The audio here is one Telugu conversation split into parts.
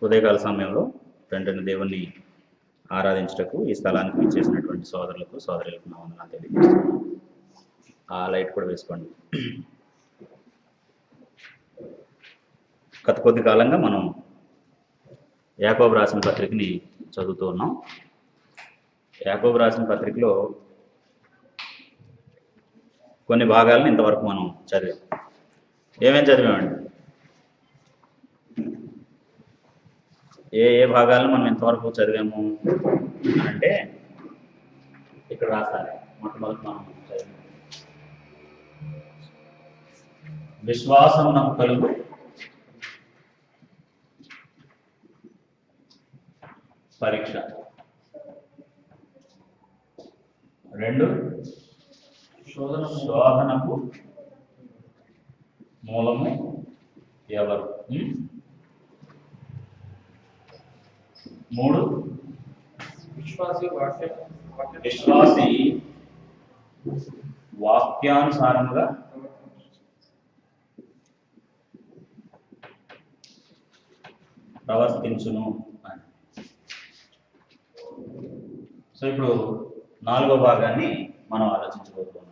ఉదయకాల సమయంలో వెంటనే దేవుణ్ణి ఆరాధించుటకు ఈ స్థలానికి విచ్చేసినటువంటి సోదరులకు సోదరులకు నా వందనాలు తెలియజేస్తున్నాను. ఆ లైట్ కూడా వేసుకోండి. గత కొద్ది కాలంగా మనం యాకోబు రాసిన పత్రికని చదువుతూ ఉన్నాం. యాకోబు రాసిన పత్రికలో కొన్ని భాగాలను ఇంతవరకు మనం చదివాం. ఏమేం చదివామండి? ఏ భాగాలను మనం ఇంతవరకు చదివాము అంటే ఇక్కడ రాస్తారు. మొట్టమొదటి మనం చదివాం విశ్వాసమునకు కలుగు పరీక్ష. 2 శోధనకు మూలము ఎవరు? 3 విశ్వాసి వాక్యానుసారముగా ప్రవర్తించును అని. సో ఇప్పుడు 4వ భాగాన్ని మనం ఆలోచించబోతున్నాం.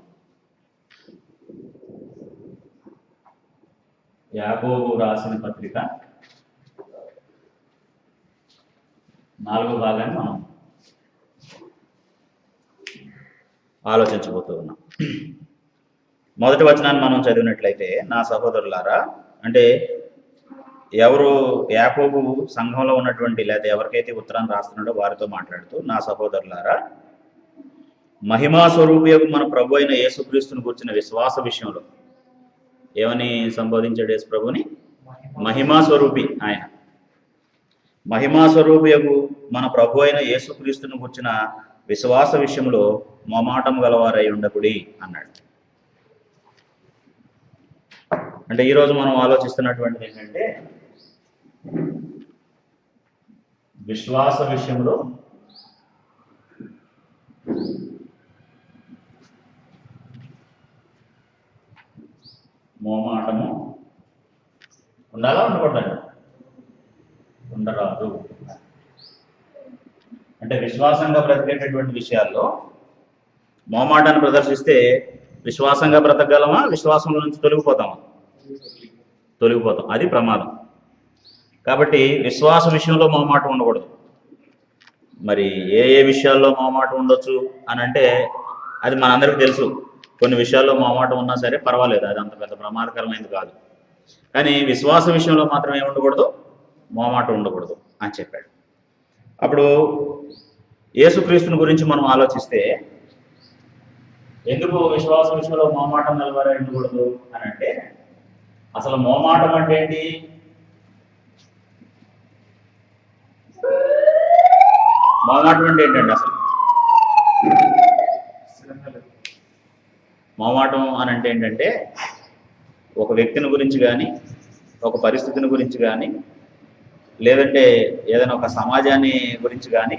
యాకోబు రాసిన పత్రిక 4వ భాగాన్ని మనం ఆలోచించబోతూ ఉన్నాం. మొదటి వచనాన్ని మనం చదివినట్లయితే, నా సహోదరులారా, అంటే ఎవరు యాకోబు సంఘంలో ఉన్నటువంటి లేదా ఎవరికైతే ఉత్తరాన్ని రాస్తున్నాడో వారితో మాట్లాడుతూ, నా సహోదరులారా, మహిమా స్వరూపియకు మన ప్రభు అయిన యేసుక్రీస్తుని గురించిన విశ్వాస విషయంలో ఏమని సంబోధించాడు యేసు ప్రభుని? మహిమా స్వరూపి. ఆయన మహిమా స్వరూపియకు మన ప్రభు అయిన యేసుక్రీస్తుని గురించిన విశ్వాస విషయంలో మొమాటం గలవారై ఉండకుడి అన్నాడు. అంటే ఈరోజు మనం ఆలోచిస్తున్నటువంటిది ఏంటంటే, విశ్వాస విషయంలో మోమాటము ఉండాలా ఉండకూడదండి? ఉండరాదు. అంటే విశ్వాసంగా బ్రతికేటటువంటి విషయాల్లో మోమాటాన్ని ప్రదర్శిస్తే విశ్వాసంగా బ్రతకగలమా? విశ్వాసం నుంచి తొలగిపోతామా? తొలగిపోతాం. అది ప్రమాదం. కాబట్టి విశ్వాస విషయంలో మోమాటం ఉండకూడదు. మరి ఏ విషయాల్లో మోమాటం ఉండొచ్చు అని అంటే అది మనందరికీ తెలుసు. కొన్ని విషయాల్లో మోమాటం ఉన్నా సరే పర్వాలేదు, అది అంత పెద్ద ప్రమాదకరమైనది కాదు. కానీ విశ్వాస విషయంలో మాత్రం ఏమి ఉండకూడదు? మోమాటం ఉండకూడదు అని చెప్పాడు. అప్పుడు యేసుక్రీస్తుని గురించి మనం ఆలోచిస్తే, ఎందుకు విశ్వాస విషయంలో మోమాటం నిలబడే ఉండకూడదు అని అంటే, అసలు మోమాటం అంటే ఏంటి? మోమాటం అంటే ఏంటండి అసలు? మోమాటం అని అంటే ఏంటంటే, ఒక వ్యక్తిని గురించి కానీ, ఒక పరిస్థితిని గురించి కానీ, లేదంటే ఏదైనా ఒక సమాజాన్ని గురించి కానీ,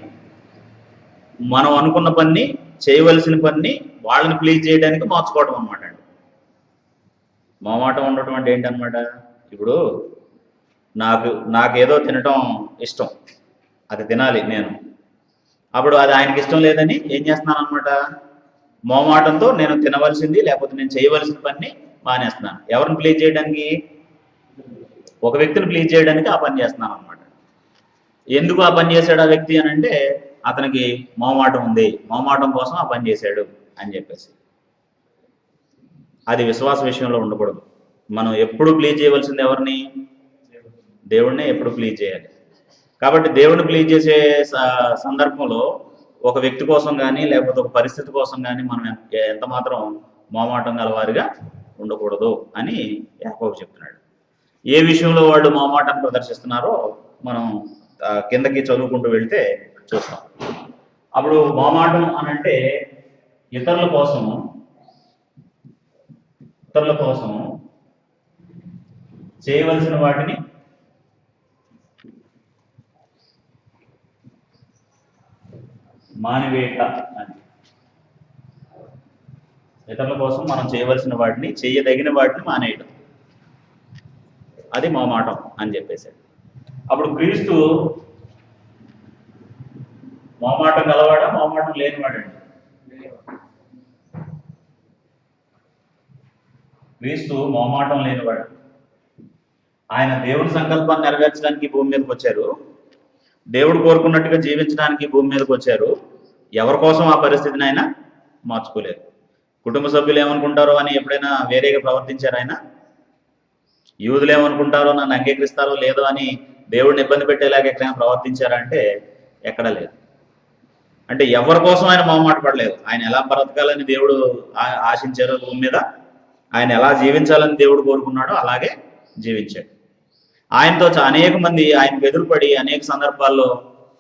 మనం అనుకున్న పని, చేయవలసిన పని వాళ్ళని ప్లీజ్ చేయడానికి మార్చుకోవడం అనమాట అండి. మోమాటం ఉండటం అంటే ఏంటనమాట? ఇప్పుడు నాకేదో తినటం ఇష్టం, అది తినాలి నేను. అప్పుడు అది ఆయనకి ఇష్టం లేదని ఏం చేస్తున్నాను అనమాట? మోమాటంతో నేను తినవలసింది లేకపోతే నేను చేయవలసిన పని మానేస్తున్నాను. ఎవరిని ప్లీజ్ చేయడానికి? ఒక వ్యక్తిని ప్లీజ్ చేయడానికి ఆ పని చేస్తున్నాను అనమాట. ఎందుకు ఆ పని చేశాడు ఆ వ్యక్తి అని అంటే, అతనికి మోమాటం ఉంది, మోమాటం కోసం ఆ పని చేశాడు అని చెప్పేసి. అది విశ్వాస విషయంలో ఉండకూడదు. మనం ఎప్పుడు ప్లీజ్ చేయవలసింది ఎవరిని? దేవుడినే ఎప్పుడు ప్లీజ్ చేయాలి. కాబట్టి దేవుడిని ప్లీజ్ చేసే సందర్భంలో ఒక వ్యక్తి కోసం కానీ లేకపోతే ఒక పరిస్థితి కోసం కానీ మనం ఎంత మాత్రం మోమాటం గలవారిగా ఉండకూడదు అని యాకోబు చెప్తున్నాడు. ఏ విషయంలో వాళ్ళు మోమాటాన్ని ప్రదర్శిస్తున్నారో మనం కిందకి చదువుకుంటూ వెళ్తే చూస్తాం. అప్పుడు మోమాటం అని అంటే ఇతరుల కోసం చేయవలసిన వాటిని మానివేట అని. ఇతరుల కోసం మనం చేయవలసిన వాటిని, చేయదగిన వాటిని మానేయటం, అది మోమాటం అని చెప్పేసాడు. అప్పుడు క్రీస్తు మోమాటం గలవాడా, మోమాటం లేనివాడండి? క్రీస్తు మోమాటం లేనివాడు. ఆయన దేవుడి సంకల్పాన్ని నెరవేర్చడానికి భూమి మీదకి వచ్చారు. దేవుడు కోరుకున్నట్టుగా జీవించడానికి భూమి మీదకి వచ్చారు. ఎవరి కోసం ఆ పరిస్థితిని ఆయన మార్చుకోలేదు. కుటుంబ సభ్యులు ఏమనుకుంటారో అని ఎప్పుడైనా వేరేగా ప్రవర్తించారు ఆయన? యూదులు ఏమనుకుంటారో, నన్ను అంగీకరిస్తారో లేదో అని దేవుడిని ఇబ్బంది పెట్టేలాగా ఎక్కడైనా ప్రవర్తించారా అంటే ఎక్కడా లేదు. అంటే ఎవరి కోసం ఆయన మొహమాట పడలేదు. ఆయన ఎలా బ్రతకాలని దేవుడు ఆశించారో భూమి మీద, ఆయన ఎలా జీవించాలని దేవుడు కోరుకున్నాడో అలాగే జీవించాడు. ఆయనతో అనేక మంది ఆయనకు ఎదురుపడి అనేక సందర్భాల్లో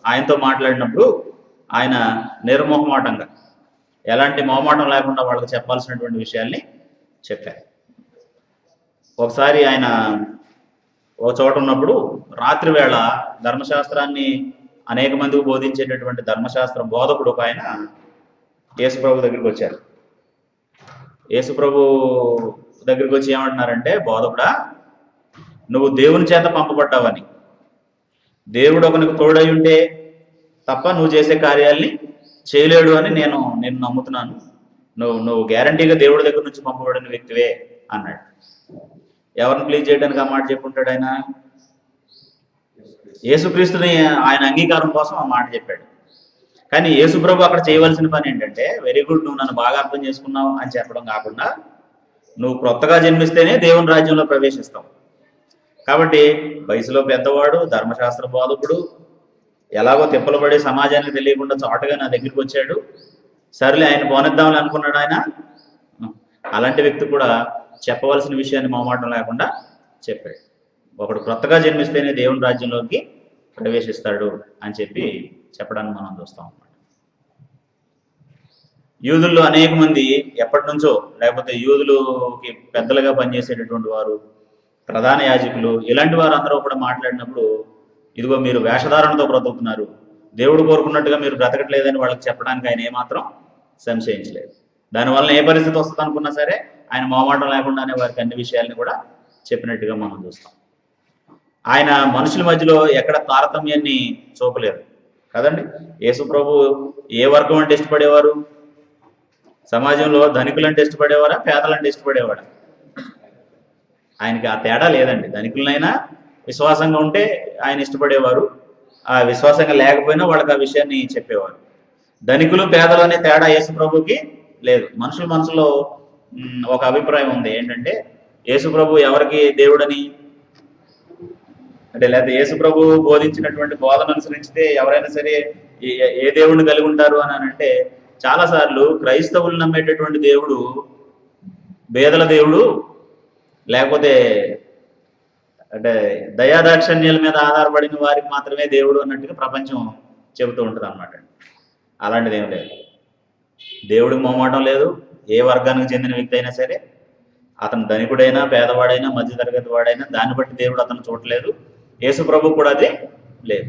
ఆయనతో మాట్లాడినప్పుడు ఆయన నిర్మోహమాటంగా, ఎలాంటి మొహమాటం లేకుండా వాళ్ళకి చెప్పాల్సినటువంటి విషయాల్ని చెప్పారు. ఒకసారి ఆయన ఒక చోట ఉన్నప్పుడు రాత్రి వేళ ధర్మశాస్త్రాన్ని అనేక మందికి బోధించేటటువంటి ధర్మశాస్త్ర బోధకుడు ఒక ఆయన యేసుప్రభు దగ్గరికి వచ్చారు. యేసుప్రభు దగ్గరికి వచ్చి ఏమంటున్నారంటే, బోధకుడా, నువ్వు దేవుని చేత పంపబడ్డావని, దేవుడు ఒకనికి తోడై ఉంటే తప్ప నువ్వు చేసే కార్యాల్ని చేయలేడు అని నేను నమ్ముతున్నాను. నువ్వు గ్యారంటీగా దేవుడి దగ్గర నుంచి పంపబడిన వ్యక్తివే అన్నాడు. ఎవరిని ప్లీజ్ చేయడానికి ఆ మాట చెప్పుంటాడు ఆయన? యేసుక్రీస్తుని ఆయన అంగీకారం కోసం ఆ మాట చెప్పాడు. కానీ యేసుప్రభు అక్కడ చేయవలసిన పని ఏంటంటే, వెరీ గుడ్, నువ్వు నన్ను బాగా అర్థం చేసుకున్నావు అని చెప్పడం కాకుండా, నువ్వు కొత్తగా జన్మిస్తేనే దేవుని రాజ్యంలో ప్రవేశిస్తావు. కాబట్టి వయసులో పెద్దవాడు, ధర్మశాస్త్ర బోధకుడు, ఎలాగో తిప్పలు పడే సమాజానికి తెలియకుండా చాటుగా నా దగ్గరికి వచ్చాడు. సర్లే ఆయన పోనిద్దామని అనుకున్నాడు ఆయన. అలాంటి వ్యక్తి కూడా చెప్పవలసిన విషయాన్ని మొహమాటం లేకుండా చెప్పాడు. ఒకడు కొత్తగా జన్మిస్తేనే దేవుని రాజ్యంలోకి ప్రవేశిస్తాడు అని చెప్పి చెప్పడానికి మనం చూస్తాం అన్నమాట. యూదుల్లో అనేక మంది ఎప్పటి నుంచో, లేకపోతే యూదులకి పెద్దలుగా పనిచేసేటటువంటి వారు, ప్రధాన యాజకులు, ఇలాంటి వారు అందరూ కూడా మాట్లాడినప్పుడు, ఇదిగో మీరు వేషధారణతో బ్రతుకుతున్నారు, దేవుడు కోరుకున్నట్టుగా మీరు బ్రతకట్లేదని వాళ్ళకి చెప్పడానికి ఆయన ఏమాత్రం సంశయించలేదు. దానివల్ల ఏ పరిస్థితి వస్తుంది అనుకున్నా సరే ఆయన మొహమాటం లేకుండానే వారికి అన్ని విషయాల్ని కూడా చెప్పినట్టుగా మనం చూస్తాం. ఆయన మనుషుల మధ్యలో ఎక్కడ తారతమ్యాన్ని చూపలేదు కదండి. యేసు ప్రభు ఏ వర్గం అంటే ఇష్టపడేవారు? సమాజంలో ధనికులంటే ఇష్టపడేవారా, పేదలంటే ఇష్టపడేవాడా? ఆయనకి ఆ తేడా లేదండి. ధనికులనైనా విశ్వాసంగా ఉంటే ఆయన ఇష్టపడేవారు, ఆ విశ్వాసంగా లేకపోయినా వాళ్ళకి ఆ విషయాన్ని చెప్పేవారు. ధనికులు పేదలు అనే తేడా యేసు ప్రభుకి లేదు. మనుషుల మనసులో ఒక అభిప్రాయం ఉంది ఏంటంటే, యేసు ప్రభు ఎవరికి దేవుడని, అంటే లేదా యేసు ప్రభు బోధించినటువంటి బోధన అనుసరించితే ఎవరైనా సరే ఏ దేవుడిని కలిగి ఉంటారు అని అంటే, చాలాసార్లు క్రైస్తవులు నమ్మేటటువంటి దేవుడు పేదల దేవుడు, లేకపోతే అంటే దయాదాక్షణ్యాల మీద ఆధారపడిన వారికి మాత్రమే దేవుడు అన్నట్టుగా ప్రపంచం చెబుతూ ఉంటుంది అన్నమాట. అలాంటిది ఏం లేదు. దేవుడికి మొహమాటం లేదు. ఏ వర్గానికి చెందిన వ్యక్తి అయినా సరే, అతను ధనికుడైనా పేదవాడైనా మధ్యతరగతి వాడైనా దాన్ని బట్టి దేవుడు అతను చూడలేదు. యేసు ప్రభు కూడా అది లేదు.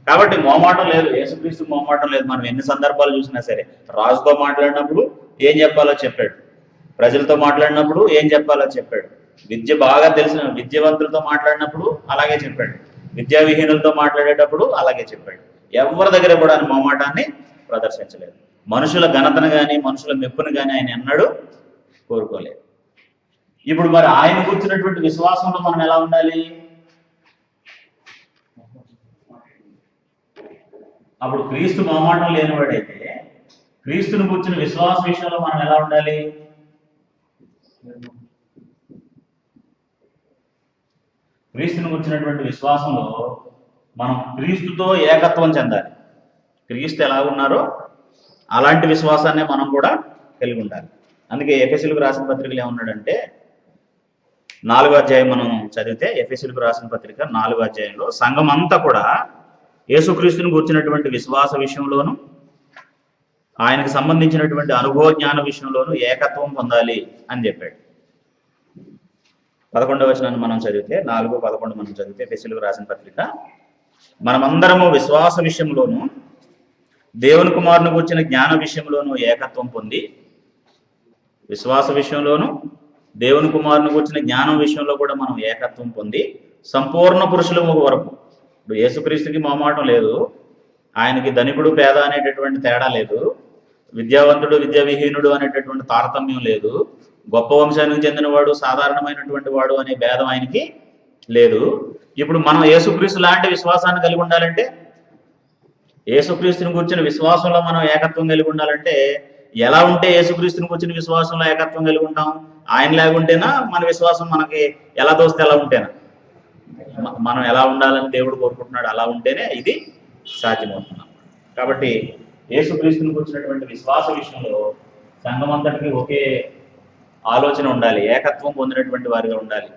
కాబట్టి మొహమాటం లేదు, యేసుక్రీస్తు మొహమాటం లేదు. మనం ఎన్ని సందర్భాలు చూసినా సరే, రాజుతో మాట్లాడినప్పుడు ఏం చెప్పాలో చెప్పాడు, ప్రజలతో మాట్లాడినప్పుడు ఏం చెప్పాలో చెప్పాడు, విద్య బాగా తెలిసిన విద్యావంతులతో మాట్లాడినప్పుడు అలాగే చెప్పాడు, విద్యావిహీనులతో మాట్లాడేటప్పుడు అలాగే చెప్పాడు. ఎవరి దగ్గర కూడా ఆయన మొహమాటాన్ని ప్రదర్శించలేదు. మనుషుల ఘనతను కానీ మనుషుల మెప్పును కానీ ఆయన ఎన్నడూ కోరుకోలేదు. ఇప్పుడు మరి ఆయన కూర్చున్నటువంటి విశ్వాసంలో మనం ఎలా ఉండాలి? అప్పుడు క్రీస్తు మొహమాటం లేనివాడైతే క్రీస్తుని కూర్చున్న విశ్వాస విషయంలో మనం ఎలా ఉండాలి? క్రీస్తుని కూర్చున్నటువంటి విశ్వాసంలో మనం క్రీస్తుతో ఏకత్వం చెందాలి. క్రీస్తు ఎలా ఉన్నారో అలాంటి విశ్వాసాన్ని మనం కూడా కలిగి ఉండాలి. అందుకే ఎఫెసీయులకు రాసిన పత్రికలు ఏమన్నాడంటే, 4వ అధ్యాయం మనం చదివితే, ఎఫెసీయులకు రాసిన పత్రిక 4వ అధ్యాయంలో సంఘం అంతా కూడా యేసుక్రీస్తుని కూర్చున్నటువంటి విశ్వాస విషయంలోను ఆయనకు సంబంధించినటువంటి అనుభవ జ్ఞాన విషయంలోనూ ఏకత్వం పొందాలి అని చెప్పాడు. 11వ వచనాన్ని మనం చదివితే, 4:11 మనం చదివితే, ఎఫెసీయులకు రాసిన పత్రిక, మనమందరము విశ్వాస విషయంలోను దేవుని కుమారుని కూర్చిన జ్ఞాన విషయంలోనూ ఏకత్వం పొంది, విశ్వాస విషయంలోను దేవుని కుమారుని కూర్చిన జ్ఞానం విషయంలో కూడా మనం ఏకత్వం పొంది సంపూర్ణ పురుషుల వరకు, ఇప్పుడు యేసుక్రీస్తుకి మొహమాటం లేదు, ఆయనకి ధనికుడు పేద అనేటటువంటి తేడా లేదు, విద్యావంతుడు విద్యావిహీనుడు అనేటటువంటి తారతమ్యం లేదు, గొప్ప వంశానికి చెందినవాడు సాధారణమైనటువంటి వాడు అనే భేదం ఆయనకి లేదు. ఇప్పుడు మనం యేసుక్రీస్తు లాంటి విశ్వాసాన్ని కలిగి ఉండాలంటే, యేసుక్రీస్తుని కూర్చుని విశ్వాసంలో మనం ఏకత్వం కలిగి ఉండాలంటే ఎలా ఉంటే యేసుక్రీస్తుని కూర్చుని విశ్వాసంలో ఏకత్వం కలిగి ఉంటాం? ఆయన లేకుంటేనా మన విశ్వాసం మనకి ఎలా తోస్తే ఎలా ఉంటేనా? మనం ఎలా ఉండాలని దేవుడు కోరుకుంటున్నాడు అలా ఉంటేనే ఇది సాధ్యమవుతుంది. కాబట్టి యేసుక్రీస్తుని కూర్చున్నటువంటి విశ్వాస విషయంలో సంఘం అంతటికి ఒకే ఆలోచన ఉండాలి, ఏకత్వం పొందినటువంటి వారిగా ఉండాలి,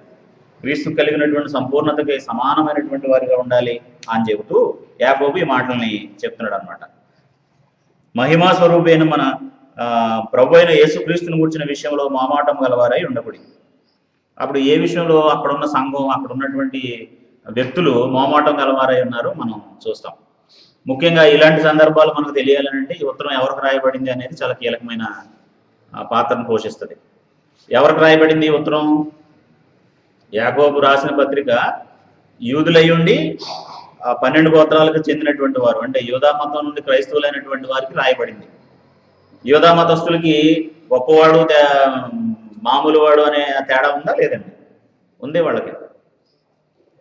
క్రీస్తు కలిగినటువంటి సంపూర్ణతకి సమానమైనటువంటి వారిగా ఉండాలి అని చెబుతూ యాకోబు ఈ మాటల్ని చెప్తున్నాడు అనమాట. మహిమా స్వరూపైన మన ప్రభు అయిన యేసుక్రీస్తుని కూర్చున్న విషయంలో మామాటం గలవారై ఉండకూడదు. అప్పుడు ఏ విషయంలో అక్కడున్న సంఘం, అక్కడ ఉన్నటువంటి వ్యక్తులు మోమాటం గలవారై ఉన్నారు మనం చూస్తాం. ముఖ్యంగా ఇలాంటి సందర్భాలు మనకు తెలియాలంటే ఈ ఉత్తరం ఎవరికి రాయబడింది అనేది చాలా కీలకమైన పాత్రను పోషిస్తుంది. ఎవరికి రాయబడింది ఈ ఉత్తరం? యాకోబు రాసిన పత్రిక యూదులయ్యుండి 12 గోత్రాలకు చెందినటువంటి వారు, అంటే యూదా మతం నుండి క్రైస్తవులైనటువంటి వారికి రాయబడింది. యూదా మతస్థులకి గొప్పవాడు మామూలు వాడు అనే తేడా ఉందా? లేదండి, ఉంది. వాళ్ళకి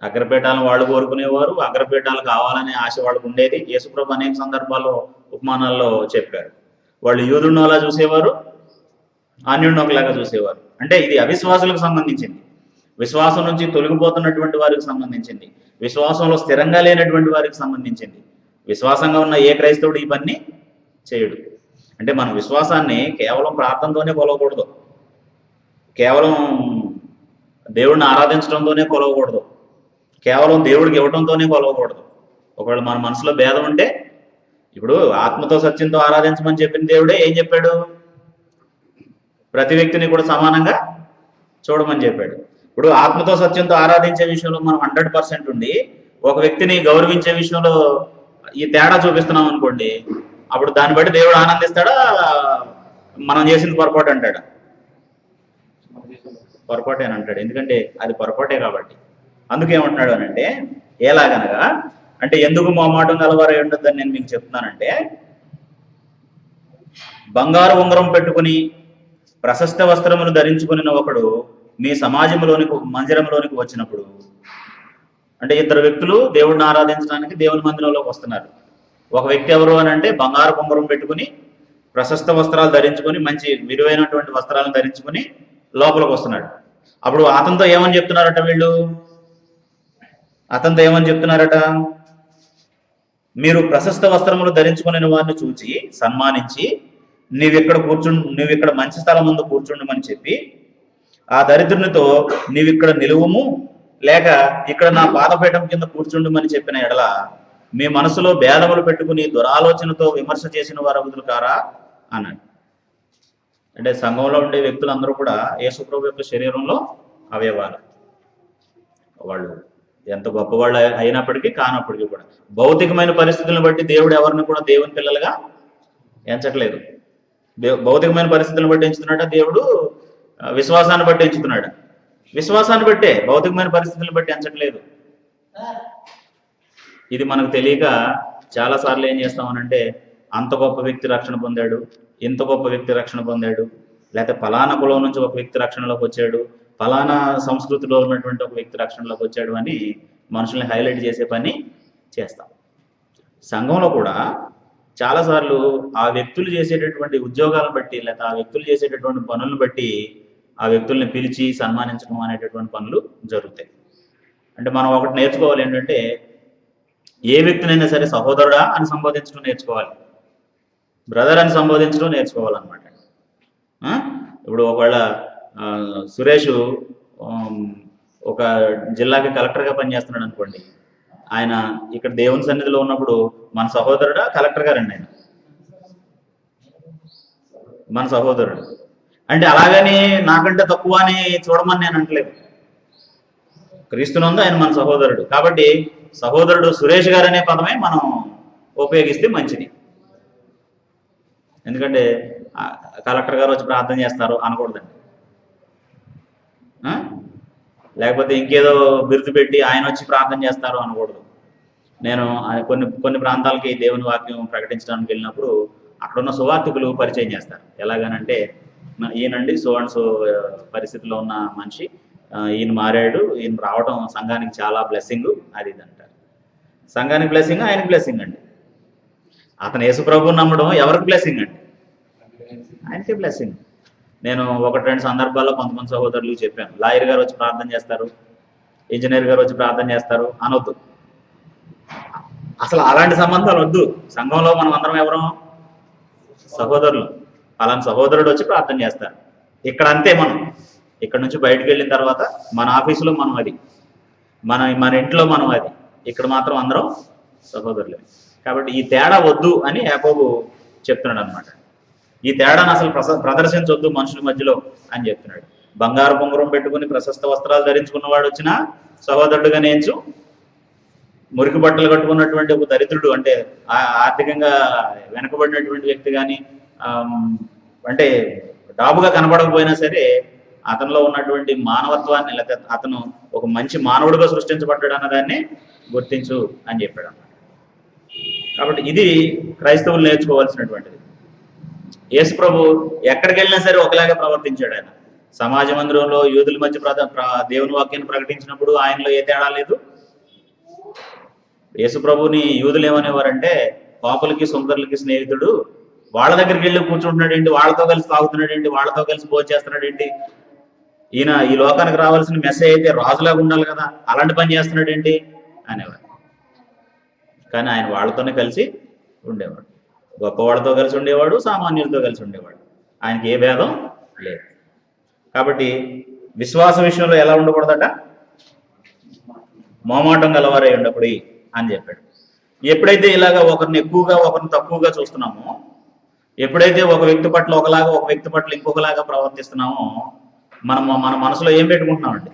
అగ్రపీఠాలను వాళ్ళు కోరుకునేవారు, అగ్రపీఠాలు కావాలనే ఆశ వాళ్ళకు ఉండేది. యేసుప్రభు అనేక సందర్భాల్లో ఉపమానాల్లో చెప్పారు. వాళ్ళు యూదుడిని అలా చూసేవారు, అన్యుడిని ఒకలాగా చూసేవారు. అంటే ఇది అవిశ్వాసులకు సంబంధించింది, విశ్వాసం నుంచి తొలగిపోతున్నటువంటి వారికి సంబంధించింది, విశ్వాసంలో స్థిరంగా లేనటువంటి వారికి సంబంధించింది. విశ్వాసంగా ఉన్న ఏ క్రైస్తవుడు ఈ పని చేయడు. అంటే మన విశ్వాసాన్ని కేవలం ప్రార్థనతోనే కొలవకూడదు, కేవలం దేవుడిని ఆరాధించడంతోనే కొలవకూడదు, కేవలం దేవుడికి ఇవ్వడంతోనే కొలవకూడదు. ఒకవేళ మన మనసులో భేదం ఉంటే, ఇప్పుడు ఆత్మతో సత్యంతో ఆరాధించమని చెప్పిన దేవుడే ఏం చెప్పాడు? ప్రతి వ్యక్తిని కూడా సమానంగా చూడమని చెప్పాడు. ఇప్పుడు ఆత్మతో సత్యంతో ఆరాధించే విషయంలో మనం 100% ఉండి ఒక వ్యక్తిని గౌరవించే విషయంలో ఈ తేడా చూపిస్తున్నాం అనుకోండి, అప్పుడు దాన్ని బట్టి దేవుడు ఆనందిస్తాడా, మనం చేసింది పొరపాటు అంటాడా? పొరపాటే అని అంటాడు. ఎందుకంటే అది పొరపాటే కాబట్టి. అందుకేమంటున్నాడు అని అంటే, ఎలాగనగా అంటే ఎందుకు మొహమాటం గలవారై ఉండొద్దని నేను మీకు చెప్తున్నానంటే, బంగారు ఉంగరం పెట్టుకుని ప్రశస్త వస్త్రములు ధరించుకుని ఒకడు మీ సమాజంలోనికి మందిరంలోనికి వచ్చినప్పుడు, అంటే ఇద్దరు వ్యక్తులు దేవుడిని ఆరాధించడానికి దేవుని మందిరంలోకి వస్తున్నారు. ఒక వ్యక్తి ఎవరు అని అంటే బంగారు ఉంగరం పెట్టుకుని ప్రశస్త వస్త్రాలు ధరించుకొని మంచి విలువైనటువంటి వస్త్రాలను ధరించుకుని లోపలికి వస్తున్నాడు. అప్పుడు అతనితో ఏమని చెప్తున్నారట వీళ్ళు? అతనితో ఏమని చెప్తున్నారట? మీరు ప్రశస్త వస్త్రములు ధరించుకునే వారిని చూచి సన్మానించి నువ్వు ఇక్కడ మంచి స్థలం ముందు కూర్చుండమని చెప్పి, ఆ దరిద్రునితో నీవిక్కడ నిలువము, లేక ఇక్కడ నా పాదపీఠం కింద కూర్చుండమని చెప్పిన ఎడల మీ మనసులో భేదములు పెట్టుకుని దురాలోచనతో విమర్శ చేసిన వారు అగుదురు కారా అన్నాడు. అంటే సంఘంలో ఉండే వ్యక్తులందరూ కూడా యేసుప్రభు యొక్క శరీరంలో అవయవాలు. వాళ్ళు ఎంత గొప్పవాళ్ళు అయినప్పటికీ కానప్పటికీ కూడా భౌతికమైన పరిస్థితులను బట్టి దేవుడు ఎవరిని కూడా దేవుని పిల్లలుగా ఎంచట్లేదు. భౌతికమైన పరిస్థితులను బట్టి ఎంచుతున్నాడా దేవుడు? విశ్వాసాన్ని బట్టి ఎంచుతున్నాడు. విశ్వాసాన్ని బట్టే, భౌతికమైన పరిస్థితులను బట్టి ఎంచట్లేదు. ఇది మనకు తెలియక చాలాసార్లు ఏం చేస్తామనంటే, అంత గొప్ప వ్యక్తి రక్షణ పొందాడు, ఇంత గొప్ప వ్యక్తి రక్షణ పొందాడు, లేకపోతే ఫలానా కులం నుంచి ఒక వ్యక్తి రక్షణలోకి వచ్చాడు, ఫలానా సంస్కృతిలో ఉన్నటువంటి ఒక వ్యక్తి రక్షణలోకి వచ్చాడు అని మనుషుల్ని హైలైట్ చేసే పని చేస్తాం. సంఘంలో కూడా చాలాసార్లు ఆ వ్యక్తులు చేసేటటువంటి ఉద్యోగాలను బట్టి, లేకపోతే ఆ వ్యక్తులు చేసేటటువంటి పనులను బట్టి ఆ వ్యక్తుల్ని పిలిచి సన్మానించడం అనేటటువంటి పనులు జరుగుతాయి. అంటే మనం ఒకటి నేర్చుకోవాలి ఏంటంటే, ఏ వ్యక్తినైనా సరే సహోదరుడా అని సంబోధించడం నేర్చుకోవాలి, బ్రదర్ అని సంబోధించడం నేర్చుకోవాలన్నమాట. ఇప్పుడు ఒకవేళ సురేష్ ఒక జిల్లాకి కలెక్టర్గా పనిచేస్తున్నాడు అనుకోండి, ఆయన ఇక్కడ దేవుని సన్నిధిలో ఉన్నప్పుడు మన సహోదరుడా, కలెక్టర్ గారండి ఆయన మన సహోదరుడు. అంటే అలాగని నాకంటే తక్కువ అని చూడమని నేను అంటలేదు. క్రీస్తునందు ఆయన మన సహోదరుడు కాబట్టి సహోదరుడు సురేష్ గారు అనే పదమే మనం ఉపయోగిస్తే మంచిది. ఎందుకంటే కలెక్టర్ గారు వచ్చి ప్రార్థన చేస్తారు అనకూడదండి, లేకపోతే ఇంకేదో బిరుదు పెట్టి ఆయన వచ్చి ప్రార్థన చేస్తారు అనకూడదు. నేను కొన్ని కొన్ని ప్రాంతాలకి దేవుని వాక్యం ప్రకటించడానికి వెళ్ళినప్పుడు అక్కడున్న సువార్థికులు పరిచయం చేస్తారు. ఎలాగనంటే ఈయనండి సో అండ్ సో పరిస్థితిలో ఉన్న మనిషి, ఈయన మారాడు, ఈయన రావడం సంఘానికి చాలా బ్లెస్సింగ్, అది ఇది అంటారు. సంఘానికి బ్లెస్సింగ్, ఆయనకి బ్లెస్సింగ్ అండి. అతను యేసుప్రభువుని నమ్మడం ఎవరికి బ్లెస్సింగ్ అండి? ఆయనకి బ్లెస్సింగ్. నేను ఒకటి రెండు సందర్భాల్లో కొంతమంది సహోదరులు చెప్పాను, లాయర్ గారు వచ్చి ప్రార్థన చేస్తారు, ఇంజనీర్ గారు వచ్చి ప్రార్థన చేస్తారు అనొద్దు. అసలు అలాంటి సంబంధాలు వద్దు. సంఘంలో మనం అందరం ఎవరు? సహోదరులు. అలాంటి సహోదరుడు వచ్చి ప్రార్థన చేస్తారు. ఇక్కడ అంతే. మనం ఇక్కడ నుంచి బయటకు వెళ్ళిన తర్వాత మన ఆఫీసులో మనం అది, మన ఇంట్లో మనం అది, ఇక్కడ మాత్రం అందరం సహోదరులే. కాబట్టి ఈ తేడా వద్దు అని యాకోబు చెప్తున్నాడు అనమాట. ఈ తేడాను అసలు ప్రదర్శించొద్దు మనుషుల మధ్యలో అని చెప్తున్నాడు. బంగారు పొంగరం పెట్టుకుని ప్రశస్త వస్త్రాలు ధరించుకున్నవాడు వచ్చినా సహోదరుడుగా నేర్చు, మురికి బట్టలు కట్టుకున్నటువంటి ఒక దరిద్రుడు, అంటే ఆర్థికంగా వెనకబడినటువంటి వ్యక్తి కానీ, అంటే డాబుగా కనబడకపోయినా సరే అతనిలో ఉన్నటువంటి మానవత్వాన్ని, లేకపోతే అతను ఒక మంచి మానవుడిగా సృష్టించబడ్డాడు అన్నదాన్ని గుర్తించు అని చెప్పాడు అన్నమాట. కాబట్టి ఇది క్రైస్తవులు నేర్చుకోవాల్సినటువంటిది. యేసు ప్రభు ఎక్కడికి వెళ్ళినా సరే ఒకలాగే ప్రవర్తించాడు. ఆయన సమాజ మందిరంలో యూదుల మధ్య దేవుని వాక్యాన్ని ప్రకటించినప్పుడు ఆయనలో ఏ తేడా లేదు. యేసు ప్రభుని యూదులు ఏమనేవారంటే పాపులకి సుంకర్లకి స్నేహితుడు, వాళ్ళ దగ్గరికి వెళ్ళి కూర్చుంటున్నాడు ఏంటి, వాళ్ళతో కలిసి తాగుతున్నాడు ఏంటి, వాళ్ళతో కలిసి భోజనం చేస్తున్నాడు ఏంటి, ఈయన ఈ లోకానికి రావాల్సిన మెసేజ్ అయితే రాజులాగా ఉండాలి కదా, అలాంటి పని చేస్తున్నాడు ఏంటి అనేవారు. కానీ ఆయన వాళ్ళతోనే కలిసి ఉండేవాడు, గొప్పవాళ్ళతో కలిసి ఉండేవాడు, సామాన్యులతో కలిసి ఉండేవాడు. ఆయనకి ఏ భేదం లేదు. కాబట్టి విశ్వాస విషయంలో ఎలా ఉండకూడదట? మోమాటం గలవారై ఉండకూడదు అని చెప్పాడు. ఎప్పుడైతే ఇలాగ ఒకరిని ఎక్కువగా ఒకరిని తక్కువగా చూస్తున్నామో, ఎప్పుడైతే ఒక వ్యక్తి పట్ల ఒకలాగా ఒక వ్యక్తి పట్ల ఇంకొకలాగా ప్రవర్తిస్తున్నామో, మన మనసులో ఏం పెట్టుకుంటున్నామండి?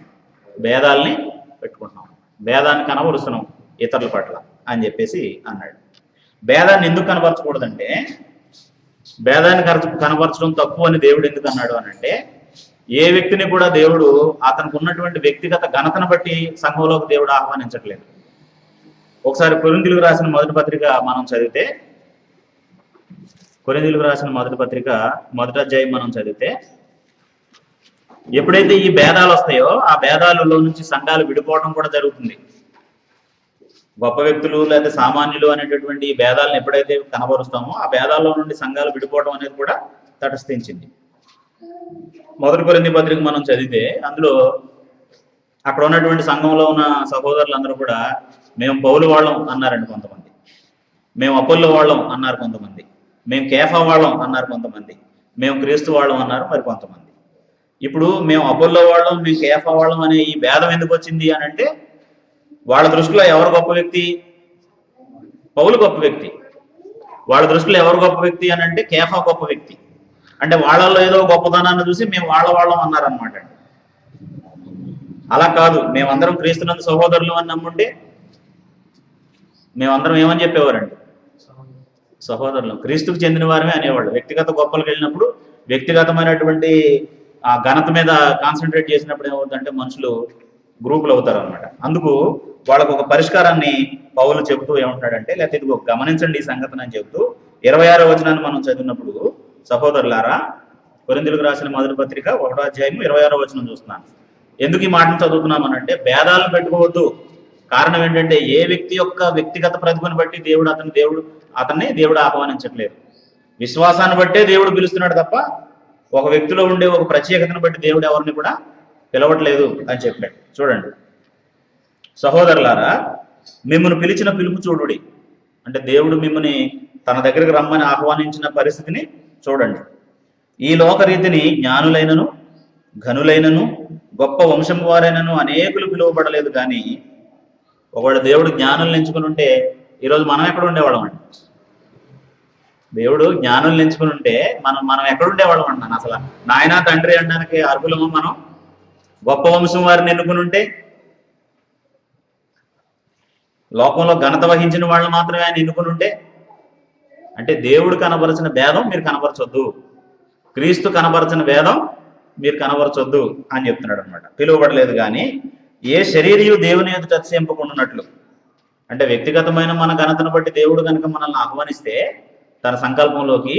భేదాల్ని పెట్టుకుంటున్నాం, భేదాన్ని కనబరుస్తున్నాం ఇతరుల పట్ల అని చెప్పేసి అన్నాడు. భేదాన్ని ఎందుకు కనబరచకూడదంటే, భేదాన్ని కనబరచడం తప్పు అని దేవుడు ఎందుకు అన్నాడు అని అంటే, ఏ వ్యక్తిని కూడా దేవుడు అతనికి ఉన్నటువంటి వ్యక్తిగత ఘనతను బట్టి సంఘంలోకి దేవుడు ఆహ్వానించట్లేదు. ఒకసారి కొరింథీయులకు రాసిన మొదటి పత్రిక మనం చదివితే, కొరింథీయులకు రాసిన మొదటి పత్రిక మొదటి అధ్యాయం మనం చదివితే, ఎప్పుడైతే ఈ భేదాలు వస్తాయో ఆ భేదాలలో నుంచి సంఘాలు విడిపోవడం కూడా జరుగుతుంది. గొప్ప వ్యక్తులు లేదా సామాన్యులు అనేటటువంటి ఈ భేదాలను ఎప్పుడైతే కనబరుస్తామో ఆ భేదాల్లో నుండి సంఘాలు విడిపోవడం అనేది కూడా తటస్థించింది. మొదటి కొరింథీ పత్రిక మనం చదివితే అందులో అక్కడ ఉన్నటువంటి సంఘంలో ఉన్న సహోదరులందరూ కూడా మేము పౌలు వాళ్ళం అన్నారండి కొంతమంది, మేము అపోల్లో వాళ్ళం అన్నారు కొంతమంది, మేము కేఫా వాళ్ళం అన్నారు కొంతమంది, మేము క్రీస్తు వాళ్ళం అన్నారు మరి కొంతమంది. ఇప్పుడు మేము అపోల్లో వాళ్ళం, మేము కేఫా వాళ్ళం అనే ఈ భేదం ఎందుకు వచ్చింది అని అంటే, వాళ్ళ దృష్టిలో ఎవరు గొప్ప వ్యక్తి? పౌలు గొప్ప వ్యక్తి. వాళ్ళ దృష్టిలో ఎవరు గొప్ప వ్యక్తి అని అంటే కేఫా గొప్ప వ్యక్తి. అంటే వాళ్ళల్లో ఏదో గొప్పతనాన్ని చూసి మేము వాళ్ళం అన్నారనమాట. అలా కాదు, మేమందరం క్రీస్తునందు సహోదరులు అని నమ్ముంటే మేమందరం ఏమని చెప్పేవారండి? సహోదరులు, క్రీస్తుకు చెందిన వారమే అనేవాళ్ళు. వ్యక్తిగత గొప్పలకు వెళ్ళినప్పుడు వ్యక్తిగతమైనటువంటి ఆ ఘనత మీద కాన్సన్ట్రేట్ చేసినప్పుడు ఏమవుతుందంటే మనుషులు గ్రూపులు అవుతారు అనమాట. అందుకు వాళ్ళకు ఒక పరిష్కారాన్ని పౌలు చెబుతూ ఏమంటాడంటే, లేకపోతే ఇదిగో గమనించండి ఈ సంగతిని అని చెబుతూ 26వ వచనాన్ని మనం చదివినప్పుడు, సహోదరులారా, కొరింథీయులకు రాసిన మొదటి పత్రిక 1వ అధ్యాయం 26వ వచనం చూస్తున్నాను. ఎందుకు ఈ మాటను చదువుతున్నామనంటే, భేదాలను పెట్టుకోవద్దు. కారణం ఏంటంటే, ఏ వ్యక్తి యొక్క వ్యక్తిగత ప్రతిభను బట్టి అతన్ని దేవుడు ఆహ్వానించట్లేదు. విశ్వాసాన్ని బట్టే దేవుడు పిలుస్తున్నాడు తప్ప ఒక వ్యక్తిలో ఉండే ఒక ప్రత్యేకతను బట్టి దేవుడు ఎవరిని కూడా పిలవట్లేదు అని చెప్పాడు. చూడండి, సహోదరులారా, మిమ్మల్ని పిలిచిన పిలుపు చూడుడి. అంటే దేవుడు మిమ్మల్ని తన దగ్గరికి రమ్మని ఆహ్వానించిన పరిస్థితిని చూడండి. ఈ లోక రీతిని జ్ఞానులైనను ఘనులైనను గొప్ప వంశం వారైనను అనేకులు పిలువబడలేదు. కానీ ఒకవేళ దేవుడు జ్ఞానులను ఎంచుకుని ఉంటే ఈరోజు మనం ఎక్కడ ఉండేవాళ్ళం అండి? దేవుడు జ్ఞానులను ఎంచుకుని ఉంటే మనం ఎక్కడ ఉండేవాళ్ళం అంటాను. అసలు నాయన తండ్రి అనడానికి అర్హులము మనం. గొప్ప వంశం వారిని ఎన్నుకుని ఉంటే, లోకంలో ఘనత వహించిన వాళ్ళు మాత్రమే ఆయన ఎన్నుకుని ఉంటే, అంటే దేవుడు కనబరచిన భేదం మీరు కనబరచొద్దు, క్రీస్తు కనబరచిన భేదం మీరు కనబరచొద్దు అని చెప్తున్నాడు అనమాట. పిలువబడలేదు కానీ ఏ శరీరియు దేవుని ఎదుట అతిశయింపకుండానట్లు. అంటే వ్యక్తిగతమైన మన ఘనతను బట్టి దేవుడు కనుక మనల్ని ఆహ్వానిస్తే తన సంకల్పంలోకి,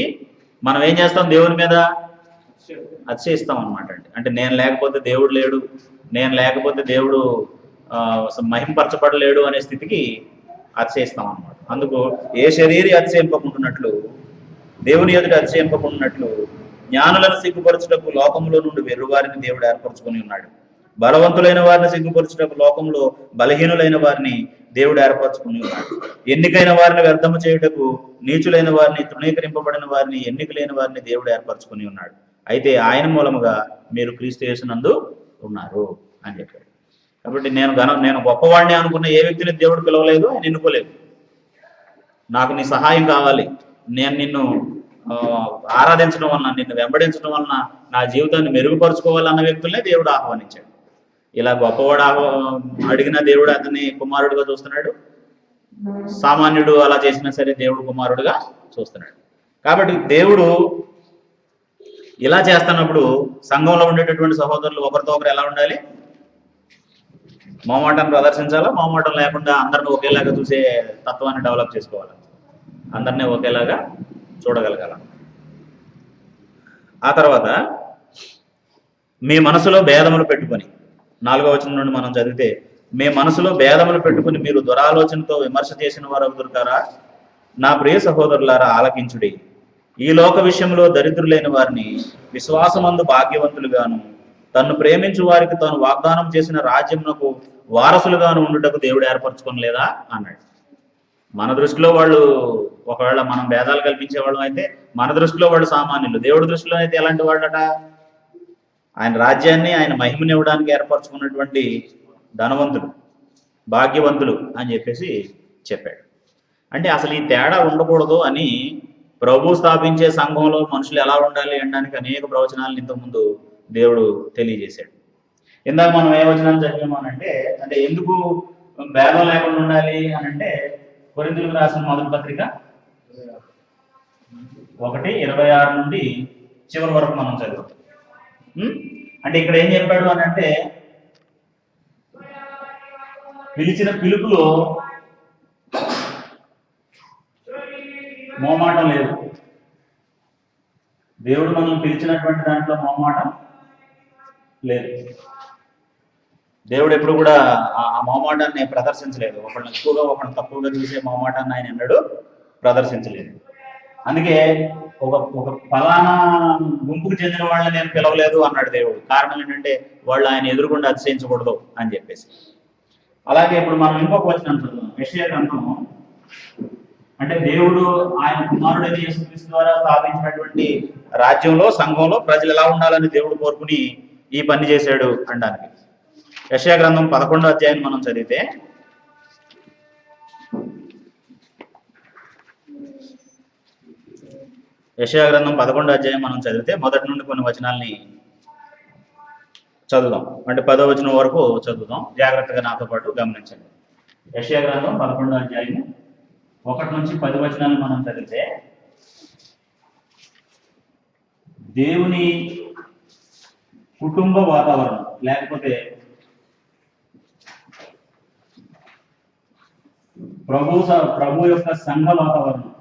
మనం ఏం చేస్తాం? దేవుని మీద అతిశయిస్తాం అనమాట అండి. అంటే నేను లేకపోతే దేవుడు లేడు, నేను లేకపోతే దేవుడు మహింపరచబడలేడు అనే స్థితికి అతిశయిస్తాం అనమాట. అందుకు ఏ శరీరి అతిశయింపకుంటున్నట్లు, దేవుని ఎదుట అతిశయింపకుంటున్నట్లు జ్ఞానులను సిగ్గుపరచుటకు లోకంలో నుండి వెర్రువారిని దేవుడు ఏర్పరచుకొని ఉన్నాడు. బలవంతులైన వారిని సిగ్గుపరచుటకు లోకంలో బలహీనులైన వారిని దేవుడు ఏర్పరచుకుని ఉన్నాడు. ఎన్నికైన వారిని వ్యర్థము చేయుటకు నీచులైన వారిని, తృణీకరింపబడిన వారిని, ఎన్నిక లేని వారిని దేవుడు ఏర్పరచుకుని ఉన్నాడు. అయితే ఆయన మూలముగా మీరు క్రీస్తు యేసునందు ఉన్నారు అని చెప్పాడు. కాబట్టి నేను గొప్పవాడిని అనుకున్న ఏ వ్యక్తిని దేవుడు పిలవలేదు, ఆయన ఎన్నుకోలేదు. నాకు నీ సహాయం కావాలి, నేను నిన్ను ఆరాధించడం వలన, నిన్ను వెంబడించడం వలన నా జీవితాన్ని మెరుగుపరుచుకోవాలన్న వ్యక్తులనే దేవుడు ఆహ్వానించాడు. ఇలా గొప్పవాడు అడిగిన దేవుడు అతన్ని కుమారుడిగా చూస్తున్నాడు, సామాన్యుడు అలా చేసినా సరే దేవుడు కుమారుడుగా చూస్తున్నాడు. కాబట్టి దేవుడు ఇలా చేస్తున్నప్పుడు సంఘంలో ఉండేటటువంటి సహోదరులు ఒకరితో ఒకరు ఎలా ఉండాలి? మోమాటం ప్రదర్శించాలా? మోమాటం లేకుండా అందరిని ఒకేలాగా చూసే తత్వాన్ని డెవలప్ చేసుకోవాలి, అందరినీ ఒకేలాగా చూడగలగాల. ఆ తర్వాత మీ మనసులో భేదములు పెట్టుకొని, 4వ వచనం నుండి మనం చదివితే, మీ మనసులో భేదములు పెట్టుకుని మీరు దురాలోచనతో విమర్శ చేసిన వారు అవుతారా? నా ప్రియ సహోదరులారా ఆలకించుడి. ఈ లోక విషయంలో దరిద్రులైన వారిని విశ్వాసమందు భాగ్యవంతులుగాను, తన్ను ప్రేమించు వారికి తాను వాగ్దానం చేసిన రాజ్యమునకు వారసులుగాను ఉండుటకు దేవుడు ఏర్పరచుకోలేదా అన్నాడు. మన దృష్టిలో వాళ్ళు, ఒకవేళ మనం భేదాలు కల్పించే వాళ్ళం అయితే మన దృష్టిలో వాళ్ళు సామాన్యులు, దేవుడి దృష్టిలో అయితే ఎలాంటి వాళ్ళట? ఆయన రాజ్యాన్ని, ఆయన మహిమనివ్వడానికి ఏర్పరచుకున్నటువంటి ధనవంతులు, భాగ్యవంతులు అని చెప్పేసి చెప్పాడు. అంటే అసలు ఈ తేడా ఉండకూడదు అని ప్రభు స్థాపించే సంఘంలో మనుషులు ఎలా ఉండాలి అనడానికి అనేక ప్రవచనాలను ఇంతకుముందు దేవుడు తెలియజేశాడు. ఇందాక మనం ఏ వచనాలు చదివాము అంటే ఎందుకు భేదం లేకుండా ఉండాలి అని అంటే, కొరింథీయులకు రాసిన మొదటి పత్రిక 1:26 నుండి చివరి వరకు మనం చదివాం. అంటే ఇక్కడ ఏం చెప్పాడు అని అంటే, పిలిచిన పిలుపులో మోమాటం లేదు. దేవుడు మనం పిలిచినటువంటి దాంట్లో మోమాటం లేదు. దేవుడు ఎప్పుడు కూడా ఆ మోమాటాన్ని ప్రదర్శించలేదు. ఒకళ్ళని ఎక్కువగా ఒకళ్ళని తక్కువగా చూసే మోమాటాన్ని ఆయన ఎన్నడూ ప్రదర్శించలేదు. అందుకే ఒక ఫలానా గుంపుకు చెందిన వాళ్ళని నేను పిలవలేదు అన్నాడు దేవుడు. కారణం ఏంటంటే వాళ్ళు ఆయన ఎదురుకుండా అతిశయించకూడదు అని చెప్పేసి. అలాగే ఇప్పుడు మనం ఇంకొక వచనం చదువుతాం, యెషయా గ్రంథం. అంటే దేవుడు ఆయన కుమారుడైన యేసుక్రీస్తు ద్వారా స్థాపించినటువంటి రాజ్యంలో, సంఘంలో ప్రజలు ఎలా ఉండాలని దేవుడు కోరుకుని ఈ పని చేశాడు అనడానికి. యెషయా గ్రంథం 11వ అధ్యాయం మనం చదివితే, యెషయా గ్రంథం 11వ అధ్యాయం మనం చదివితే మొదటి నుండి కొన్ని వచనాల్ని చదువుదాం. అంటే 10వ వచనం వరకు చదువుదాం. జాగ్రత్తగా నాతో పాటు గమనించండి. యెషయా గ్రంథం 11వ అధ్యాయం 1 నుంచి 10 వచనాలు మనం చదివితే, దేవుని కుటుంబ వాతావరణం, లేకపోతే ప్రభు యొక్క సంఘ వాతావరణం,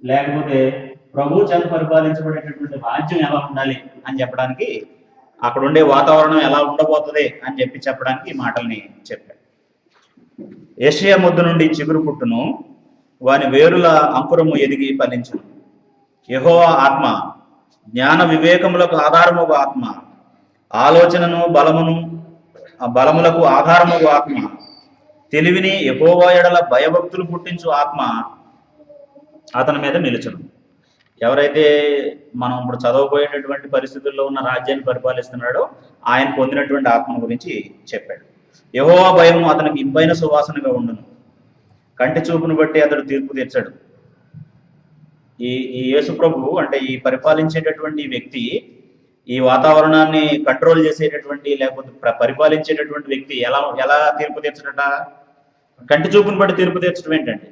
లేకపోతే ప్రభు చేత పరిపాలించబడేటటువంటి రాజ్యం ఎలా ఉండాలి అని చెప్పడానికి, అక్కడ ఉండే వాతావరణం ఎలా ఉండబోతుంది అని చెప్పడానికి ఈ మాటల్ని చెప్పాడు. యెషయా ముద్దు నుండి చిగురు పుట్టును, వాని వేరుల అంకురము ఎదిగి ఫలించును. యెహోవా ఆత్మ జ్ఞాన వివేకములకు ఆధారముగు ఆత్మ, ఆలోచనను బలములకు ఆధారముగు ఆత్మ, తెలివిని యెహోవా ఎడల భయభక్తులు పుట్టించు ఆత్మ అతని మీద నిలుచును. ఎవరైతే మనం ఇప్పుడు చదవబోయేటటువంటి పరిస్థితుల్లో ఉన్న రాజ్యాన్ని పరిపాలిస్తున్నాడో ఆయన పొందినటువంటి ఆత్మ గురించి చెప్పాడు. యెహోవా భయము అతనికి ఇంపైన సువాసనగా ఉండును, కంటి చూపును బట్టి అతడు తీర్పు తీర్చాడు. ఈ యేసు ప్రభు అంటే ఈ పరిపాలించేటటువంటి వ్యక్తి, ఈ వాతావరణాన్ని కంట్రోల్ చేసేటటువంటి లేకపోతే పరిపాలించేటటువంటి వ్యక్తి ఎలా తీర్పు తీర్చడట? కంటి చూపును బట్టి తీర్పు తీర్చడం ఏంటండి?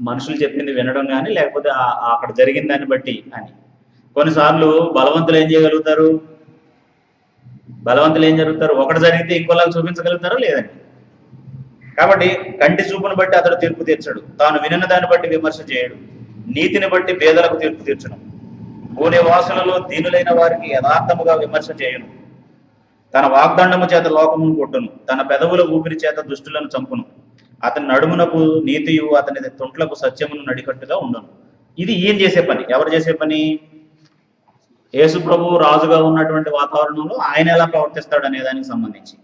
మనుషులు చెప్పింది వినడం కానీ, లేకపోతే అక్కడ జరిగిన దాన్ని బట్టి అని. కొన్నిసార్లు బలవంతులు ఏం చేయగలుగుతారు? బలవంతులు ఏం జరుగుతారు? ఒకటి జరిగితే ఇంకోలాగా చూపించగలుగుతారా? లేదండి. కాబట్టి కంటి చూపును బట్టి అతడు తీర్పు తీర్చడు, తాను వినిన దాన్ని బట్టి విమర్శ చేయడు, నీతిని బట్టి పేదలకు తీర్పు తీర్చడం, భూనివాసులలో దీనులైన వారికి యథార్థముగా విమర్శ చేయను, తన వాగ్దండము చేత లోకమును కొట్టును, తన పెదవుల ఊపిరి చేత దుష్టులను చంపును, అతని నడుమునకు నీతియు అతని తొంట్లకు సత్యమును నడికట్టుగా ఉండను. ఇది ఈయన చేసే పని. ఎవరు చేసే పని? యేసు ప్రభు రాజుగా ఉన్నటువంటి వాతావరణంలో ఆయన ఎలా ప్రవర్తిస్తాడు అనే దానికి సంబంధించి.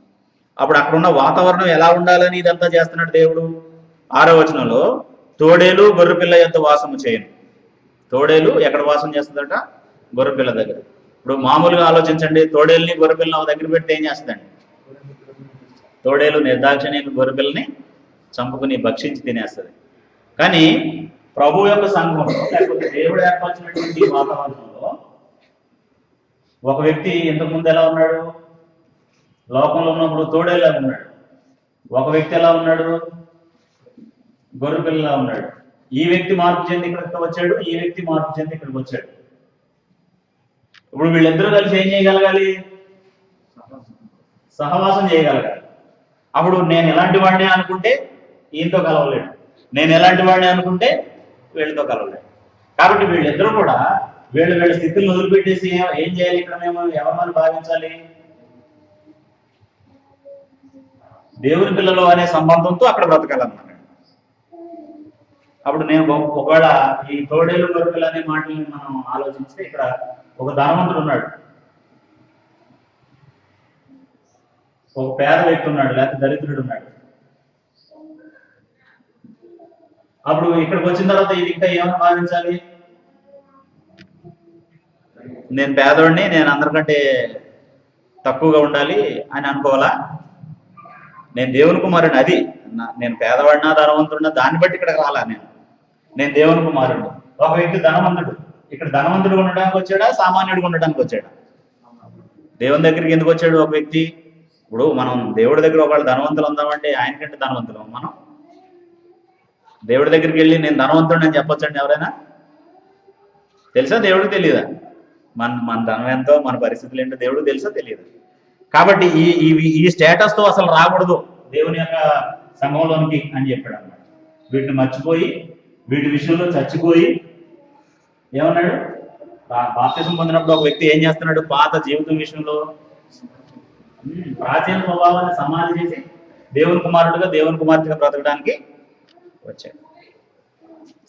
అప్పుడు అక్కడ ఉన్న వాతావరణం ఎలా ఉండాలని ఇదంతా చేస్తున్నాడు దేవుడు. 6వ వచనంలో తోడేలు గొర్రెపిల్ల యొద్ద వాసము చేయను. తోడేలు ఎక్కడ వాసం చేస్తుందట? గొర్రెపిల్ల దగ్గర. ఇప్పుడు మామూలుగా ఆలోచించండి, తోడేలుని గొర్రెపిల్లని దగ్గర పెడితే ఏం చేస్తుందండి? తోడేలు నిర్దాక్షిణ్యంగా గొర్రెపిల్లని చంపుకుని భక్షించి తినేస్తుంది. కానీ ప్రభు యొక్క సంఘంలో, లేకపోతే దేవుడు ఏర్పరిచినటువంటి వాతావరణంలో ఒక వ్యక్తి ఇంతకుముందు ఎలా ఉన్నాడు? లోకంలో ఉన్నప్పుడు తోడేలా ఉన్నాడు. ఒక వ్యక్తి ఎలా ఉన్నాడు? గొర్రెపిల్లలా ఉన్నాడు. ఈ వ్యక్తి మార్పు చెంది ఇక్కడికి వచ్చాడు, ఈ వ్యక్తి మార్పు చెంది ఇక్కడికి వచ్చాడు. ఇప్పుడు వీళ్ళిద్దరూ కలిసి ఏం చేయగలగాలి? సహవాసం చేయగలగాలి. అప్పుడు నేను ఎలాంటి వాడిని అనుకుంటే ఈయనతో కలవలేడు, నేను ఎలాంటి వాడిని అనుకుంటే వీళ్ళతో కలవలేడు. కాబట్టి వీళ్ళిద్దరూ కూడా వీళ్ళ స్థితిని వదిలిపెట్టేసి ఏం చేయాలి? ఇక్కడ మేము ఎవరిని భావించాలి? దేవుని పిల్లలు అనే సంబంధంతో అక్కడ బ్రతకాలన్నమాట. అప్పుడు నేను ఒకవేళ ఈ తోడేలు గొర్రెలు అనే మాటల్ని మనం ఆలోచిస్తే, ఇక్కడ ఒక ధనవంతుడు ఉన్నాడు, ఒక పేద వ్యక్తి ఉన్నాడు, లేకపోతే దరిద్రుడు ఉన్నాడు. అప్పుడు ఇక్కడికి వచ్చిన తర్వాత ఇది ఇంకా ఏమని భావించాలి? నేను పేదవాడిని, నేను అందరికంటే తక్కువగా ఉండాలి అని అనుకోవాలా? నేను దేవుని కుమారుడిని, అది నేను పేదవాడినా ధనవంతుడినా దాన్ని బట్టి ఇక్కడికి రాలా. నేను దేవుని కుమారుడు. ఒక వ్యక్తి ధనవంతుడు, ఇక్కడ ధనవంతుడు ఉండడానికి వచ్చాడా, సామాన్యుడిగా ఉండడానికి వచ్చాడా? దేవుని దగ్గరికి ఎందుకు వచ్చాడు ఒక వ్యక్తి? ఇప్పుడు మనం దేవుడి దగ్గర ఒకళ్ళు ధనవంతులు ఉందామంటే ఆయనకంటే ధనవంతులు మనం. దేవుడి దగ్గరికి వెళ్ళి నేను ధనవంతుడిని అని చెప్పొచ్చండి ఎవరైనా? తెలుసా? దేవుడికి తెలియదా? మన ధనం ఎంతో, మన పరిస్థితులు ఏంటో దేవుడికి తెలుసా? తెలియదు. కాబట్టి ఈ స్టేటస్తో అసలు రాకూడదు దేవుని యొక్క సంఘంలోనికి అని చెప్పాడు అన్నమాట. వీటిని మర్చిపోయి, వీటి విషయంలో చచ్చిపోయి ఏమన్నాడు? బాప్తిసం పొందినప్పుడు ఒక వ్యక్తి ఏం చేస్తున్నాడు? పాత జీవితం విషయంలో ప్రాచీన స్వభావాన్ని సమాధి చేసి దేవుని కుమారుడుగా, దేవుని కుమార్తెగా బ్రతకడానికి వచ్చాడు.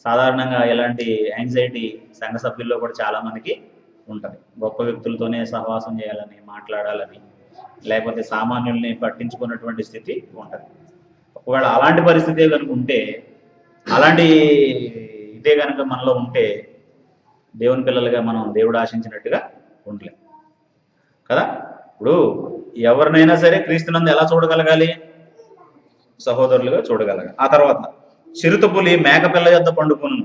సాధారణంగా ఇలాంటి యాంగ్జైటీ సంఘ సభ్యుల్లో కూడా చాలా మందికి ఉంటుంది. గొప్ప వ్యక్తులతోనే సహవాసం చేయాలని, మాట్లాడాలని, లేకపోతే సామాన్యుల్ని పట్టించుకున్నటువంటి స్థితి ఉంటుంది. ఒకవేళ అలాంటి పరిస్థితే కనుక ఉంటే, అలాంటి ఇదే కనుక మనలో ఉంటే దేవుని పిల్లలుగా మనం దేవుడు ఆశించినట్టుగా ఉండలేం కదా. ఇప్పుడు ఎవరినైనా సరే క్రీస్తునందు ఎలా చూడగలగాలి? సహోదరులుగా చూడగలగాలి. ఆ తర్వాత చిరుతపులి మేకపిల్ల యొద్ద పండుకొను.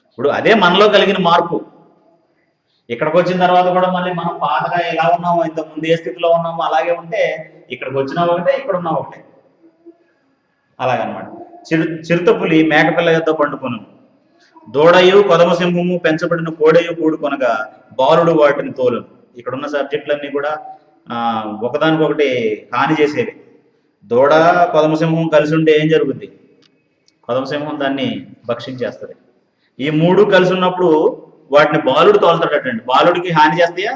ఇప్పుడు అదే మనలో కలిగిన మార్పు. ఇక్కడికి వచ్చిన తర్వాత కూడా మళ్ళీ మనం పాతగా ఎలా ఉన్నామో, ఇంత ముందు ఏ స్థితిలో ఉన్నామో అలాగే ఉంటే ఇక్కడికి వచ్చినా ఒకటే, ఇక్కడ ఉన్నా ఒకటే. అలాగనమాట. చిరుతపులి మేకపిల్ల యొద్ద పండుకొను, దూడయు కొదమసింహము పెంచబడిన కోడయు కూడుకొనగా బాలుడు వాటిని తోలును. ఇక్కడున్న సబ్జెక్టులన్నీ కూడా ఒకదానికొకటి హాని చేసేవి. దూడ కొదమసింహం కలిసి ఉంటే ఏం జరుగుద్ది? కొదమసింహం దాన్ని భక్షించేస్తుంది. ఈ మూడు కలిసి ఉన్నప్పుడు వాటిని బాలుడు తోలుతాడటండి. బాలుడికి హాని చేస్తాయా?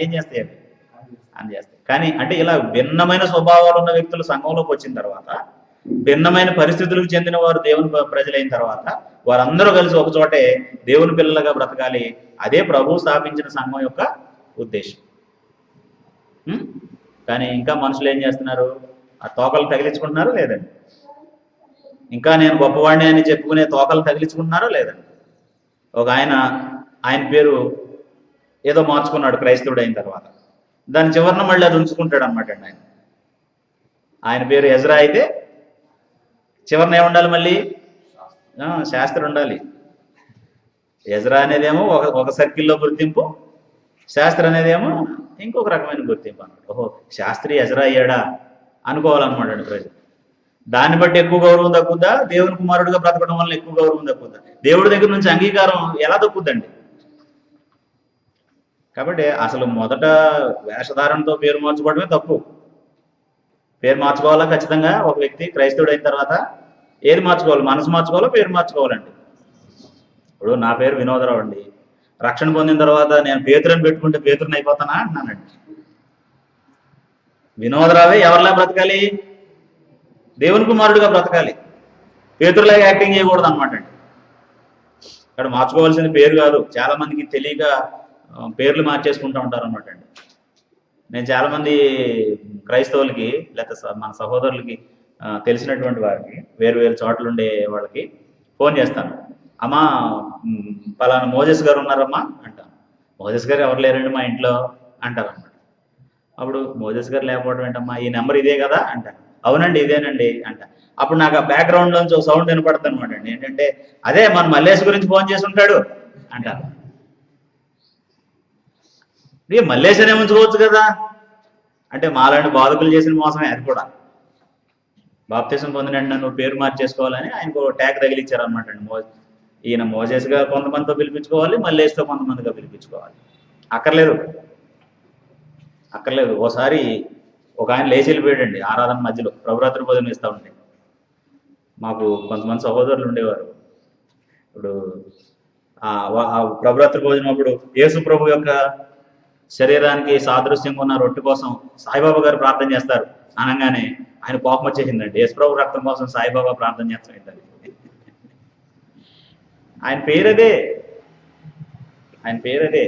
ఏం చేస్తాయి? అవి హాని చేస్తాయి. కానీ అంటే ఇలా భిన్నమైన స్వభావాలు ఉన్న వ్యక్తులు సంఘంలోకి వచ్చిన తర్వాత, భిన్నమైన పరిస్థితులకు చెందిన వారు దేవుని ప్రజలైన తర్వాత వారందరూ కలిసి ఒక చోటే దేవుని పిల్లలుగా బ్రతకాలి. అదే ప్రభు స్థాపించిన సంఘం యొక్క ఉద్దేశం. కానీ ఇంకా మనుషులు ఏం చేస్తున్నారు? ఆ తోకలు తగిలించుకుంటున్నారో లేదండి? ఇంకా నేను గొప్పవాడిని అని చెప్పుకునే తోకలు తగిలించుకుంటున్నారో లేదండి? ఒక ఆయన పేరు ఏదో మార్చుకున్నాడు క్రైస్తవుడు అయిన తర్వాత, దాని చివరన మళ్ళీ అది ఉంచుకుంటాడు అనమాట అండి. ఆయన పేరు ఎజ్రా అయితే చివరన ఏముండాలి? మళ్ళీ శాస్త్రి ఉండాలి. ఎజ్రా అనేదేమో ఒక సర్కిల్లో గుర్తింపు, శాస్త్రి అనేదేమో ఇంకొక రకమైన గుర్తింపు అన్నమాట. ఓహో, శాస్త్రి ఎజ్రా అయ్యాడా అనుకోవాలన్నమాట అండి ప్రజలు. దాన్ని బట్టి ఎక్కువ గౌరవం దక్కుద్దా? దేవుని కుమారుడిగా బ్రతకడం వల్ల ఎక్కువ గౌరవం దక్కుద్దా? దేవుడి దగ్గర నుంచి అంగీకారం ఎలా దక్కుద్దండి? కాబట్టి అసలు మొదట వేషధారణతో పేరు మార్చుకోవడమే తప్పు. పేరు మార్చుకోవాలా ఖచ్చితంగా. ఒక వ్యక్తి క్రైస్తవుడు అయిన తర్వాత ఏది మార్చుకోవాలి? మనసు మార్చుకోవాలా, పేరు మార్చుకోవాలండి. ఇప్పుడు నా పేరు వినోదరావు అండి. రక్షణ పొందిన తర్వాత నేను పేతురని పెట్టుకుంటే పేతురుని అయిపోతానా అంటున్నానండి. వినోదరావే ఎవరిలా బ్రతకాలి? దేవుని కుమారుడిగా బ్రతకాలి. పేతురులాగా యాక్టింగ్ చేయకూడదు అనమాట అండి. ఇక్కడ మార్చుకోవాల్సింది పేరు కాదు. చాలా మందికి తెలియక పేర్లు మార్చేసుకుంటూ ఉంటారు అనమాట అండి. నేను చాలా మంది క్రైస్తవులకి లేకపోతే మన సహోదరులకి తెలిసినటువంటి వారికి వేరు వేరు చోట్ల ఉండే వాళ్ళకి ఫోన్ చేస్తాను. అమ్మా పలానా మోజెస్ గారు ఉన్నారమ్మా అంటాను. మోజెస్ గారు ఎవరు లేరండి మా ఇంట్లో అంటారు అన్నమాట. అప్పుడు మోజెస్ గారు లేకపోవడం ఏంటమ్మా, ఈ నెంబర్ ఇదే కదా అంటాను. అవునండి ఇదేనండి అంట. అప్పుడు నాకు ఆ బ్యాక్గ్రౌండ్ నుంచి ఒక సౌండ్ వినపడుతుంది అనమాట అండి. ఏంటంటే అదే మన మల్లేష్ గురించి ఫోన్ చేసి ఉంటాడు అంటారు. మల్లేష్ అనే ఉంచుకోవచ్చు కదా అంటే మాలాంటి బాధకులు చేసిన మోసమే అది కూడా. బాప్తిసం పొందిన నువ్వు పేరు మార్చేసుకోవాలని ఆయనకు ట్యాగ్ తగిలిచ్చారు అనమాట అండి. ఈయన మోజేస్గా కొంతమందితో పిలిపించుకోవాలి, మల్లేష్తో కొంతమందిగా పిలిపించుకోవాలి. అక్కర్లేదు అక్కర్లేదు. ఓసారి ఒక ఆయన లేచి వెళ్ళిపోయాడండి ఆరాధన మధ్యలో. ప్రభురాత్రి భోజనం ఇస్తూ ఉంటే మాకు కొంతమంది సహోదరులు ఉండేవారు. ఇప్పుడు ప్రభురాత్రి భోజనం అప్పుడు యేసు ప్రభు యొక్క శరీరానికి సాదృశ్యంగా ఉన్న రొట్టె కోసం సాయిబాబా గారు ప్రార్థన చేస్తారు అనగానే ఆయన కోపం వచ్చేసిందండి. యేసుప్రభు రక్తం కోసం సాయిబాబా ప్రార్థన చేస్తాం ఏంటని. ఆయన పేరదే, ఆయన పేరదే.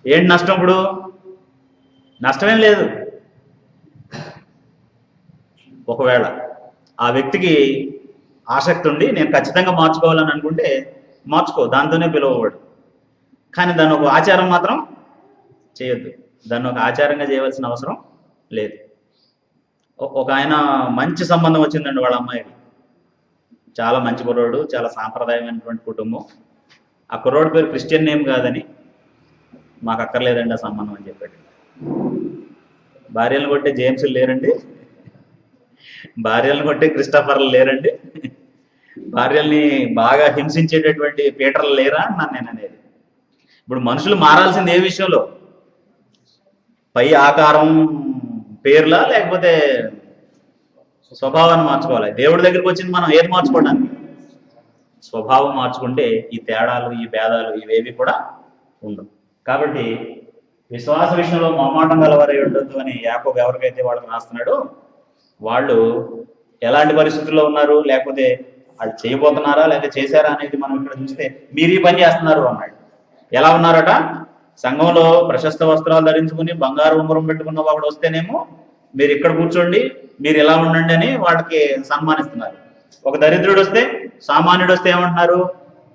ఏంటి నష్టం? ఇప్పుడు నష్టమేం లేదు. ఒకవేళ ఆ వ్యక్తికి ఆసక్తి ఉండి నేను ఖచ్చితంగా మార్చుకోవాలని అనుకుంటే మార్చుకో, దాంతోనే పిలువబడు. కానీ దాన్ని ఒక ఆచారం మాత్రం చేయొద్దు. దాన్ని ఒక ఆచారంగా చేయవలసిన అవసరం లేదు. ఒక ఆయన మంచి సంబంధం వచ్చిందండి వాళ్ళ అమ్మాయికి. చాలా మంచి కుర్రోడు, చాలా సాంప్రదాయమైనటువంటి కుటుంబం. ఆ కుర్రోడు పేరు క్రిస్టియన్ నేమ్ కాదని మాకు అక్కర్లేదండి ఆ సంబంధం అని చెప్పాడు. భార్యలను కొట్టే జేమ్స్లు లేరండి, భార్యలను కొట్టే క్రిస్టఫర్లు లేరండి, భార్యల్ని బాగా హింసించేటటువంటి పీటర్లు లేరా అన్నాను నేను అనేది. ఇప్పుడు మనుషులు మారాల్సింది ఏ విషయంలో? పై ఆకారం పేర్లా లేకపోతే స్వభావాన్ని మార్చుకోవాలి? దేవుడి దగ్గరికి వచ్చింది మనం ఏది మార్చుకోవడానికి? స్వభావం మార్చుకుంటే ఈ తేడాలు, ఈ భేదాలు ఇవేవి కూడా ఉండవు. కాబట్టి విశ్వాస విషయంలో మొహమాటం గలవారై ఉండొద్దు అని యాకోబు ఎవరికైతే వాళ్ళకి రాస్తున్నాడో వాళ్ళు ఎలాంటి పరిస్థితుల్లో ఉన్నారు, లేకపోతే వాళ్ళు చేయబోతున్నారా లేకపోతే చేశారా అనేది మనం ఇక్కడ చూస్తే మీరు ఈ పని చేస్తున్నారు అన్నాడు. ఎలా ఉన్నారట? సంఘంలో ప్రశస్త వస్త్రాలు ధరించుకుని బంగారు ఉంగరం పెట్టుకున్న వాడు వస్తేనేమో మీరు ఇక్కడ కూర్చోండి, మీరు ఎలా ఉండండి అని వాళ్ళకి సన్మానిస్తున్నారు. ఒక దరిద్రుడు వస్తే, సామాన్యుడు వస్తే ఏమంటున్నారు?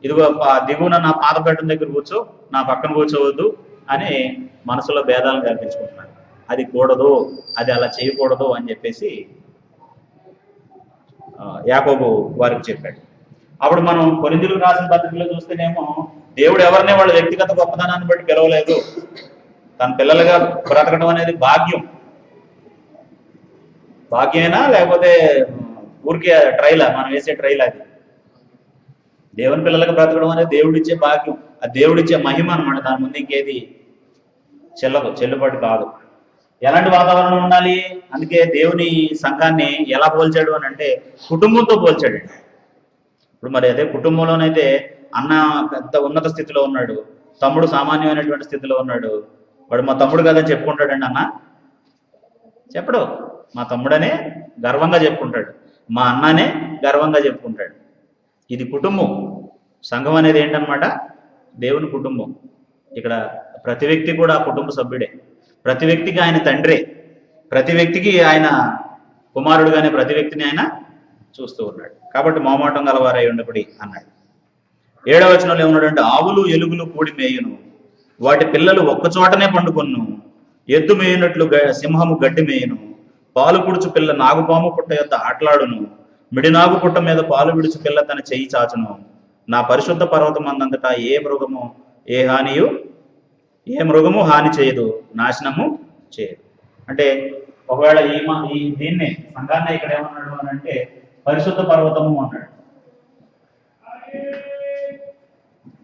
ఇదిగో దిగువన నా పాదపీఠం దగ్గర కూర్చో, నా పక్కన కూర్చోవద్దు అని మనసులో భేదాలను కల్పించుకుంటున్నారు. అది కూడదు, అది అలా చేయకూడదు అని చెప్పేసి యాకోబు వారికి చెప్పాడు. అప్పుడు మనం కొరింథీయులకు రాసిన పత్రికలో చూస్తేనేమో దేవుడు ఎవరిని వాళ్ళ వ్యక్తిగత గొప్పతనాన్ని బట్టి పిలవలేదు. తన పిల్లలుగా బ్రతకడం అనేది భాగ్యం. భాగ్యమేనా లేకపోతే ఊరికే ట్రైలా? మనం వేసే ట్రైల్ అది. దేవుని పిల్లలుగా బ్రతకడం అనేది దేవుడిచ్చే భాగ్యం, అది దేవుడిచ్చే మహిమ అనమాట. దాని ముందు ఇంకేది చెల్లుబాటు కాదు. ఎలాంటి వాతావరణం ఉండాలి? అందుకే దేవుని సంఘాన్ని ఎలా పోల్చాడు అని అంటే కుటుంబంతో పోల్చాడు. ఇప్పుడు మరి అదే కుటుంబంలోనైతే అన్న పెద్ద ఉన్నత స్థితిలో ఉన్నాడు, తమ్ముడు సామాన్యమైనటువంటి స్థితిలో ఉన్నాడు. వాడు మా తమ్ముడు కదని చెప్పుకుంటాడండి అన్న? చెప్పడు. మా తమ్ముడనే గర్వంగా చెప్పుకుంటాడు, మా అన్ననే గర్వంగా చెప్పుకుంటాడు. ఇది కుటుంబం. సంఘం అనేది ఏంటనమాట? దేవుని కుటుంబం. ఇక్కడ ప్రతి వ్యక్తి కూడా కుటుంబ సభ్యుడే. ప్రతి వ్యక్తికి ఆయన తండ్రే. ప్రతి వ్యక్తికి ఆయన కుమారుడుగానే ప్రతి వ్యక్తిని ఆయన చూస్తూ ఉన్నాడు. కాబట్టి మోమాటం గలవారై ఉండకుడి అన్నాడు. 7వ వచనంలో ఏమన్నాడంటే ఆవులు ఎలుగులు కూడి మేయును, వాటి పిల్లలు ఒక్కచోటనే పండుకొన్ను, ఎద్దు మేయునట్లు సింహము గడ్డి మేయును, పాలు పుడుచు పిల్ల నాగుపాము పుట్ట యొద్ద ఆటలాడును, మిడినాగు పుట్ట మీద పాలు విడుచు పిల్ల తన చెయ్యి చాచును. నా పరిశుద్ధ పర్వతం అందంతటా ఏ మృగము హాని చేయదు, నాశనము చేయదు. అంటే ఒకవేళ ఈ దీన్నే సంఘాన్ని ఇక్కడ ఏమన్నాడు అని అంటే పరిశుద్ధ పర్వతము అన్నాడు.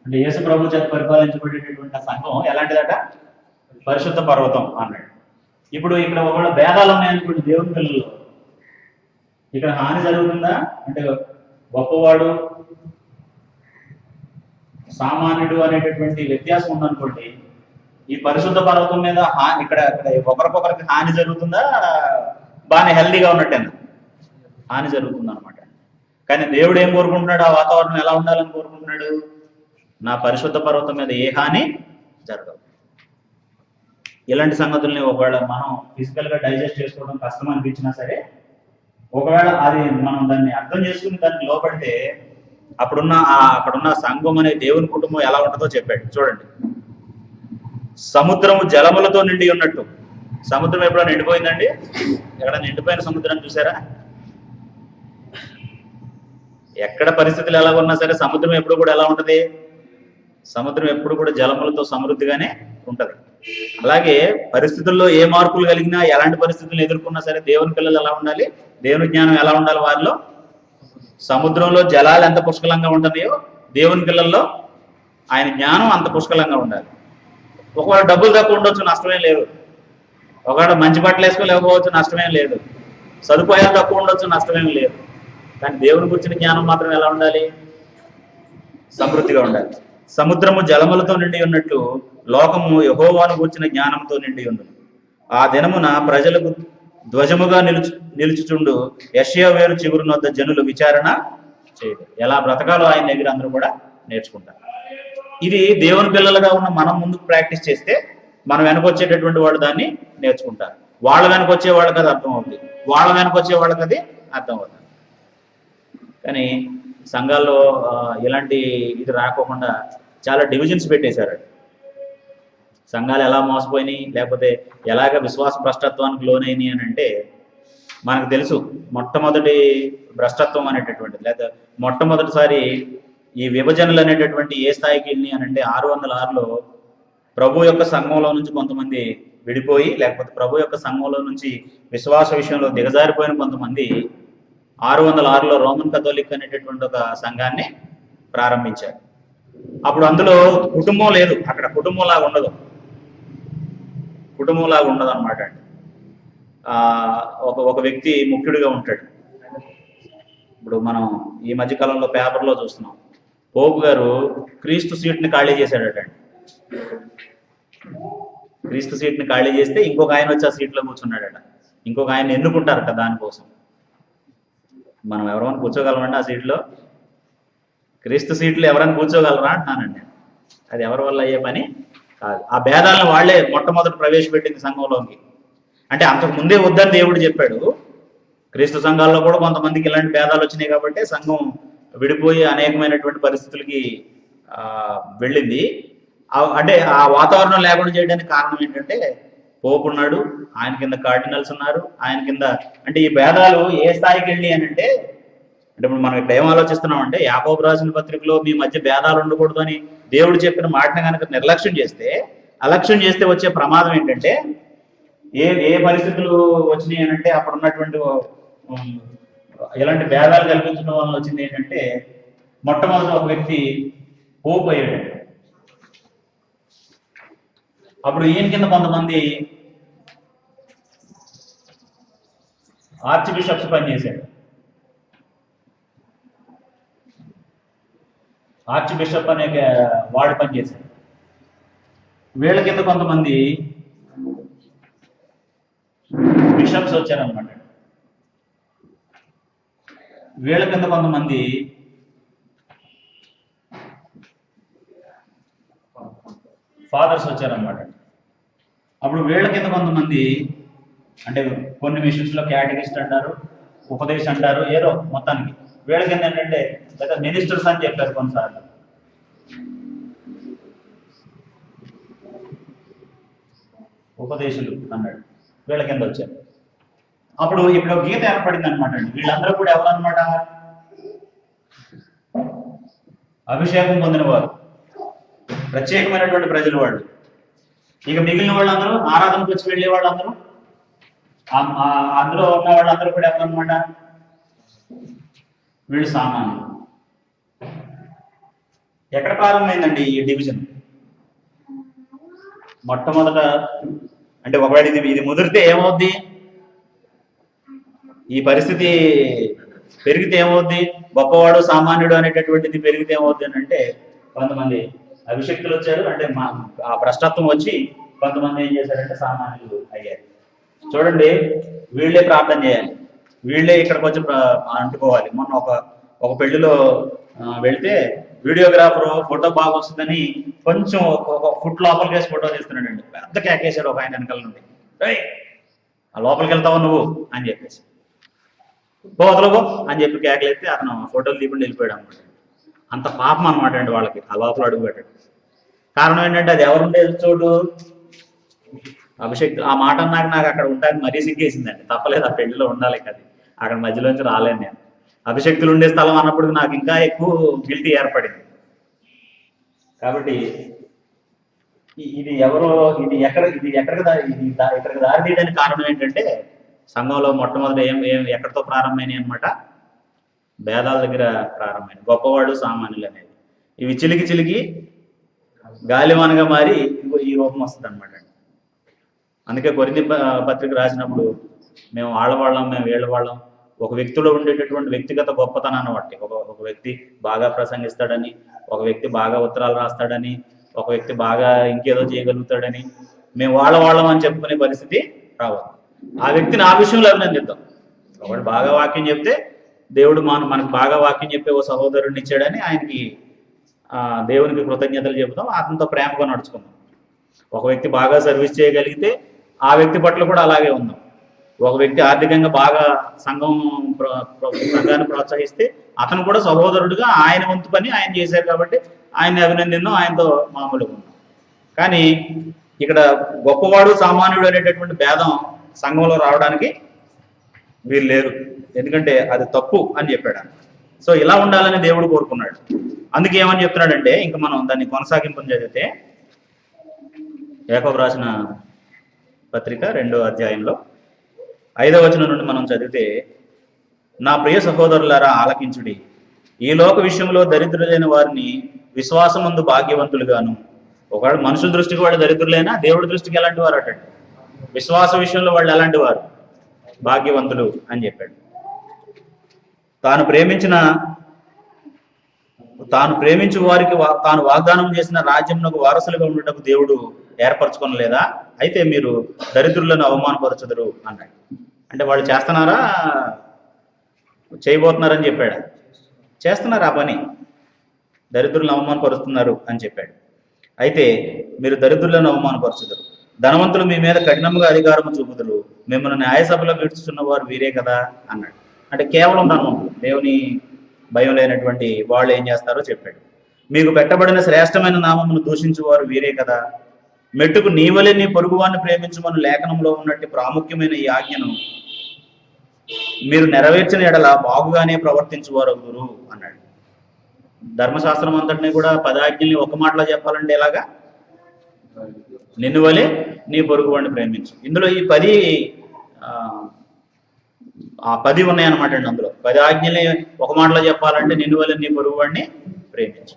అంటే యేసు ప్రభు చేత పరిపాలించబడేటటువంటి సంఘం ఎలాంటిదట? పరిశుద్ధ పర్వతం అన్నాడు. ఇప్పుడు ఇక్కడ ఒకవేళ భేదాలు ఉన్నాయనుకోండి దేవుని పిల్లల్లో, ఇక్కడ హాని జరుగుతుందా అంటే గొప్పవాడు సామాన్యుడు అనేటటువంటి వ్యత్యాసం ఉందనుకోండి, ఈ పరిశుద్ధ పర్వతం మీద ఇక్కడ ఒకరికొకరికి హాని జరుగుతుందా, బాగానే హెల్దీగా ఉన్నట్టేనా? హాని జరుగుతుంది అనమాట. కానీ దేవుడు ఏం కోరుకుంటున్నాడు? ఆ వాతావరణం ఎలా ఉండాలని కోరుకుంటున్నాడు? నా పరిశుద్ధ పర్వతం మీద ఏ హాని జరగదు. ఇలాంటి సంగతుల్ని ఒకవేళ మనం ఫిజికల్గా డైజెస్ట్ చేసుకోవడం కష్టం అనిపించినా సరే, ఒకవేళ అది మనం దాన్ని అర్థం చేసుకుని దాన్ని లోపడితే అక్కడున్న సంఘం అనే దేవుని కుటుంబం ఎలా ఉంటుందో చెప్పాడు. చూడండి, సముద్రము జలములతో నిండి ఉన్నట్టు. సముద్రం ఎప్పుడైనా నిండిపోయిందండి? ఎక్కడ నిండిపోయిన సముద్రం చూసారా? ఎక్కడ పరిస్థితులు ఎలా ఉన్నా సరే సముద్రం ఎప్పుడు కూడా ఎలా ఉంటది? సముద్రం ఎప్పుడు కూడా జలములతో సమృద్ధిగానే ఉంటది. అలాగే పరిస్థితుల్లో ఏ మార్పులు కలిగినా, ఎలాంటి పరిస్థితులను ఎదుర్కొన్నా సరే దేవుని పిల్లలు ఎలా ఉండాలి? దేవుని జ్ఞానం ఎలా ఉండాలి వారిలో? సముద్రంలో జలాలు ఎంత పుష్కలంగా ఉంటున్నాయో దేవుని పిల్లల్లో ఆయన జ్ఞానం అంత పుష్కలంగా ఉండాలి. ఒకవేళ డబ్బులు తక్కువ ఉండొచ్చు, నష్టమేం లేదు. ఒకవేళ మంచి బట్టలు వేసుకోలేకపోవచ్చు, నష్టమేం లేదు. సదుపాయాలు తక్కువ ఉండొచ్చు, నష్టమేం లేదు. కానీ దేవుని గురించిన జ్ఞానం మాత్రం ఎలా ఉండాలి? సమృద్ధిగా ఉండాలి. సముద్రము జలములతో నిండి ఉన్నట్లు లోకము యెహోవాను గూర్చిన జ్ఞానంతో నిండి ఉంది. ఆ దినమున ప్రజలకు ధ్వజముగా నిలుచుచుండు యెషయా వేరు చిగురునొద్ద జనులు విచారణ చేయదు. ఎలా బ్రతకాలో ఆయన దగ్గర అందరూ కూడా నేర్చుకుంటారు. ఇది దేవుని పిల్లలుగా ఉన్న మనం ముందుకు ప్రాక్టీస్ చేస్తే మనం వెనకొచ్చేటటువంటి వాళ్ళు దాన్ని నేర్చుకుంటారు. వాళ్ళ వెనకొచ్చే వాళ్ళకి అది అర్థం అవుతుంది, వాళ్ళ వెనకొచ్చే వాళ్ళకి అది అర్థం అవుతుంది. కానీ సంఘాల్లో ఇలాంటి ఇది రాకోకుండా చాలా డివిజన్స్ పెట్టేశారు. సంఘాలు ఎలా మోసపోయినాయి, లేకపోతే ఎలాగ విశ్వాస భ్రష్టత్వానికి లోనైనాయి అని అంటే మనకు తెలుసు. మొట్టమొదటి భ్రష్టత్వం అనేటటువంటిది, లేదా మొట్టమొదటిసారి ఈ విభజనలు అనేటటువంటి ఏ స్థాయికి వెళ్ళి అని అంటే 606లో ప్రభు యొక్క సంఘంలో నుంచి కొంతమంది విడిపోయి, లేకపోతే ప్రభు యొక్క సంఘంలో నుంచి విశ్వాస విషయంలో దిగజారిపోయిన కొంతమంది 606లో రోమన్ కథోలిక్ అనేటటువంటి ఒక సంఘాన్ని ప్రారంభించారు. అప్పుడు అందులో కుటుంబం లేదు, అక్కడ కుటుంబంలాగా ఉండదు, కుటుంబంలాగా ఉండదు అనమాట. ఒక వ్యక్తి ముఖ్యుడిగా ఉంటాడు. ఇప్పుడు మనం ఈ మధ్యకాలంలో పేపర్లో చూస్తున్నాం, పోపు గారు క్రీస్తు సీట్ని ఖాళీ చేశాడట. క్రీస్తు సీట్ని ఖాళీ చేస్తే ఇంకొక ఆయన వచ్చి ఆ సీట్లో కూర్చున్నాడట. ఇంకొక ఆయన ఎన్నుకుంటారట దానికోసం. మనం ఎవరైనా కూర్చోగలమంటే ఆ సీట్లో? క్రీస్తు సీట్లు ఎవరైనా కూర్చోగలరా అంటున్నానండి. అది ఎవరి వల్ల అయ్యే పని కాదు. ఆ భేదాలను వాళ్లే మొట్టమొదటి ప్రవేశపెట్టింది సంఘంలోకి. అంటే అంతకు ముందే వద్దని దేవుడు చెప్పాడు. క్రీస్తు సంఘాల్లో కూడా కొంతమందికి ఇలాంటి భేదాలు వచ్చినాయి కాబట్టి సంఘం విడిపోయి అనేకమైనటువంటి పరిస్థితులకి వెళ్ళింది. అంటే ఆ వాతావరణం లేకుండా చేయడానికి కారణం ఏంటంటే పోపు ఉన్నాడు, ఆయన కింద కార్డినల్స్ ఉన్నారు, ఆయన కింద. అంటే ఈ భేదాలు ఏ స్థాయికి వెళ్ళి అని అంటే ఇప్పుడు మనం ఇక్కడ ఏం ఆలోచిస్తున్నామంటే యాకోబు రాసిన పత్రికలో మీ మధ్య భేదాలు ఉండకూడదు అని దేవుడు చెప్పిన మాటను కనుక అలక్ష్యం చేస్తే వచ్చే ప్రమాదం ఏంటంటే ఏ పరిస్థితులు వచ్చినాయి అని అంటే అప్పుడు ఉన్నటువంటి ఇలాంటి భేదాలు కల్పించడం వల్ల వచ్చింది ఏంటంటే మొట్టమొదటి ఒక వ్యక్తి పోపు అయ్యాడు. అప్పుడు ఈయన కింద కొంతమంది ఆర్చ్ బిషప్స్ పనిచేశాడు. ఆర్చ్ బిషప్ అనే వాడు పనిచేశాడు. వీళ్ళ కింద కొంతమంది బిషప్స్ వచ్చారనమాట. వీళ్ళ కింద కొంతమంది ఫాదర్స్ వచ్చారనమాట. అప్పుడు వీళ్ళ కింద కొంతమంది, అంటే కొన్ని మిషన్స్ లో క్యాటగిస్ట్ అంటారు, ఉపదేశం అంటారు, ఏదో మొత్తానికి వీళ్ళ కింద ఏంటంటే లేదా మినిస్టర్స్ అని చెప్పారు కొన్నిసార్లు. ఉపదేశులు అన్నాడు, వీళ్ళ కింద వచ్చారు. అప్పుడు ఇప్పుడు గీత ఏర్పడింది అనమాట అండి. వీళ్ళందరూ కూడా ఎవరన్నమాట? అభిషేకం పొందిన వారు, ప్రత్యేకమైనటువంటి ప్రజలు వాళ్ళు. ఇక మిగిలిన వాళ్ళందరూ ఆరాధనకు వచ్చి వెళ్ళే వాళ్ళందరూ, అందులో ఉన్న వాళ్ళందరూ కూడా ఎవరన్నమాట? వీళ్ళు సామాన్యులు. ఎక్కడ ప్రారంభమైందండి ఈ డివిజన్? మొట్టమొదట అంటే ఒకవేళ ఇది ముదిరితే ఏమవుద్ది, ఈ పరిస్థితి పెరిగితే ఏమవుద్ది, గొప్పవాడు సామాన్యుడు అనేటటువంటిది పెరిగితే ఏమవుద్ది అని అంటే, కొంతమంది అభిషక్తులు వచ్చారు అంటే ఆ భ్రష్టత్వం వచ్చి కొంతమంది ఏం చేశారంటే సామాన్యులు అయ్యారు. చూడండి, వీళ్ళే ప్రార్థన చేయాలి, వీళ్ళే ఇక్కడికి వచ్చి అంటుకోవాలి. మొన్న ఒక పెళ్లిలో వెళ్తే వీడియోగ్రాఫర్ ఫోటో బాగా వస్తుందని కొంచెం ఒక ఫుట్ లోపలికి వేసి ఫోటో తీస్తున్నాడండి. పెద్ద కేకేశాడు ఒక ఆయన వెనకాల నుండి, ఆ లోపలికి వెళ్తావు నువ్వు అని చెప్పేసి, వదలబో అని చెప్పి కేకలేస్తే అతను ఫోటోలు తీయకుండా వెళ్ళిపోయాడు అనమాట. అంత పాపం అనమాట అండి వాళ్ళకి ఆ లోపల అడుగు పెట్టాడు. కారణం ఏంటంటే అది ఎవరుండేది చోటు, అభిషేక్. ఆ మాట నాకు అక్కడ ఉంటాను మరీ సిగ్గేసిందండి. తప్పలేదు, ఆ పెళ్లిలో ఉండాలి కదా, అక్కడ మధ్యలోంచి రాలేను నేను. అభిషక్తులు ఉండే స్థలం అన్నప్పుడు నాకు ఇంకా ఎక్కువ గిల్టీ ఏర్పడింది. కాబట్టి ఇది ఎవరో ఇక్కడికి దారి తీయడానికి కారణం ఏంటంటే, సంఘంలో మొట్టమొదటి ఎక్కడితో ప్రారంభమైనవి అనమాట, భేదాల దగ్గర ప్రారంభమైనవి. గొప్పవాడు సామాన్యులు అనేది ఇవి చిలికి గాలివానగా మారి ఈ రూపం వస్తుంది అనమాట. అందుకే కొరింథీ పత్రిక రాసినప్పుడు మేము వాళ్ళం మేము వీళ్ళ వాళ్ళం, ఒక వ్యక్తిలో ఉండేటటువంటి వ్యక్తిగత గొప్పతనాన్ని బట్టి, ఒక వ్యక్తి బాగా ప్రసంగిస్తాడని, ఒక వ్యక్తి బాగా ఉత్తరాలు రాస్తాడని, ఒక వ్యక్తి బాగా ఇంకేదో చేయగలుగుతాడని మేము వాళ్ళం అని చెప్పుకునే పరిస్థితి రావాలి. ఆ వ్యక్తిని ఆ విషయంలో అభినందిద్దాం. ఒకటి బాగా వాక్యం చెప్తే దేవుడు మనకు బాగా వాక్యం చెప్పే ఓ సహోదరుడిని ఇచ్చాడని ఆయనకి దేవునికి కృతజ్ఞతలు చెబుతాం, అతనితో ప్రేమగా నడుచుకుందాం. ఒక వ్యక్తి బాగా సర్వీస్ చేయగలిగితే ఆ వ్యక్తి పట్ల కూడా అలాగే ఉందాం. ఒక వ్యక్తి ఆర్థికంగా బాగా సంఘాన్ని ప్రోత్సహిస్తే అతను కూడా సహోదరుడిగా ఆయన వంతు పని ఆయన చేశారు కాబట్టి ఆయన్ని అభినందిందాం, ఆయనతో మామూలుగా ఉన్నాం. కానీ ఇక్కడ గొప్పవాడు సామాన్యుడు అనేటటువంటి భేదం సంఘంలో రావడానికి వీళ్ళు లేరు, ఎందుకంటే అది తప్పు అని చెప్పాడు. సో ఇలా ఉండాలని దేవుడు కోరుకున్నాడు. అందుకే ఏమని చెప్తున్నాడంటే, ఇంకా మనం దాన్ని కొనసాగింపుని చదివితే యాకోబు రాసిన పత్రిక 2వ అధ్యాయంలో 5వ వచనం నుండి మనం చదివితే, నా ప్రియ సహోదరులారా ఆలకించుడి, ఈ లోక విషయంలో దరిద్రులైన వారిని విశ్వాసమందు భాగ్యవంతులుగాను. ఒకవేళ మనుషుల దృష్టికి వాళ్ళు దరిద్రులైనా దేవుడి దృష్టికి ఎలాంటి వారు అటండి, విశ్వాస విషయంలో వాళ్ళు ఎలాంటి వారు, భాగ్యవంతులు అని చెప్పాడు. తాను ప్రేమించు వారికి తాను వాగ్దానం చేసిన రాజ్యంలో వారసులుగా ఉండటకు దేవుడు ఏర్పరచుకోనలేదా? అయితే మీరు దరిద్రులను అవమానపరచుదురు అన్నాడు. అంటే వాళ్ళు చేస్తున్నారా చేయబోతున్నారని చెప్పాడు. చేస్తున్నారు ఆ పని, దరిద్రులను అవమానపరుస్తున్నారు అని చెప్పాడు. అయితే మీరు దరిద్రులను అవమానపరచుదురు, ధనవంతులు మీ మీద కఠినంగా అధికారము చూపుదురు, మిమ్మల్ని న్యాయసభలో విడుచుతున్న వారు వీరే కదా అన్నాడు. అంటే కేవలం ధనవంతులు, దేవుని భయం లేనటువంటి వాళ్ళు ఏం చేస్తారో చెప్పాడు. మీకు పెట్టబడిన శ్రేష్టమైన నామమును దూషించువారు వీరే కదా. మెట్టుకు నీవలే నీ పొరుగువాన్ని ప్రేమించమని లేఖనంలో ఉన్నట్టు ప్రాముఖ్యమైన ఈ ఆజ్ఞను మీరు నెరవేర్చిన ఎడల బాగుగానే ప్రవర్తించువారు గురు అన్నాడు. ధర్మశాస్త్రం అంతటినీ కూడా 10 ఆజ్ఞల్ని ఒక మాటలో చెప్పాలంటే ఎలాగా, నిన్ను వలే నీ పొరుగువాడిని ప్రేమించు. ఇందులో ఈ 10 ఉన్నాయన్నమాట అండి. అందులో 10 ఆజ్ఞల్ని ఒక మాటలో చెప్పాలంటే నిన్ను వలే నీ పొరుగువాడిని ప్రేమించు.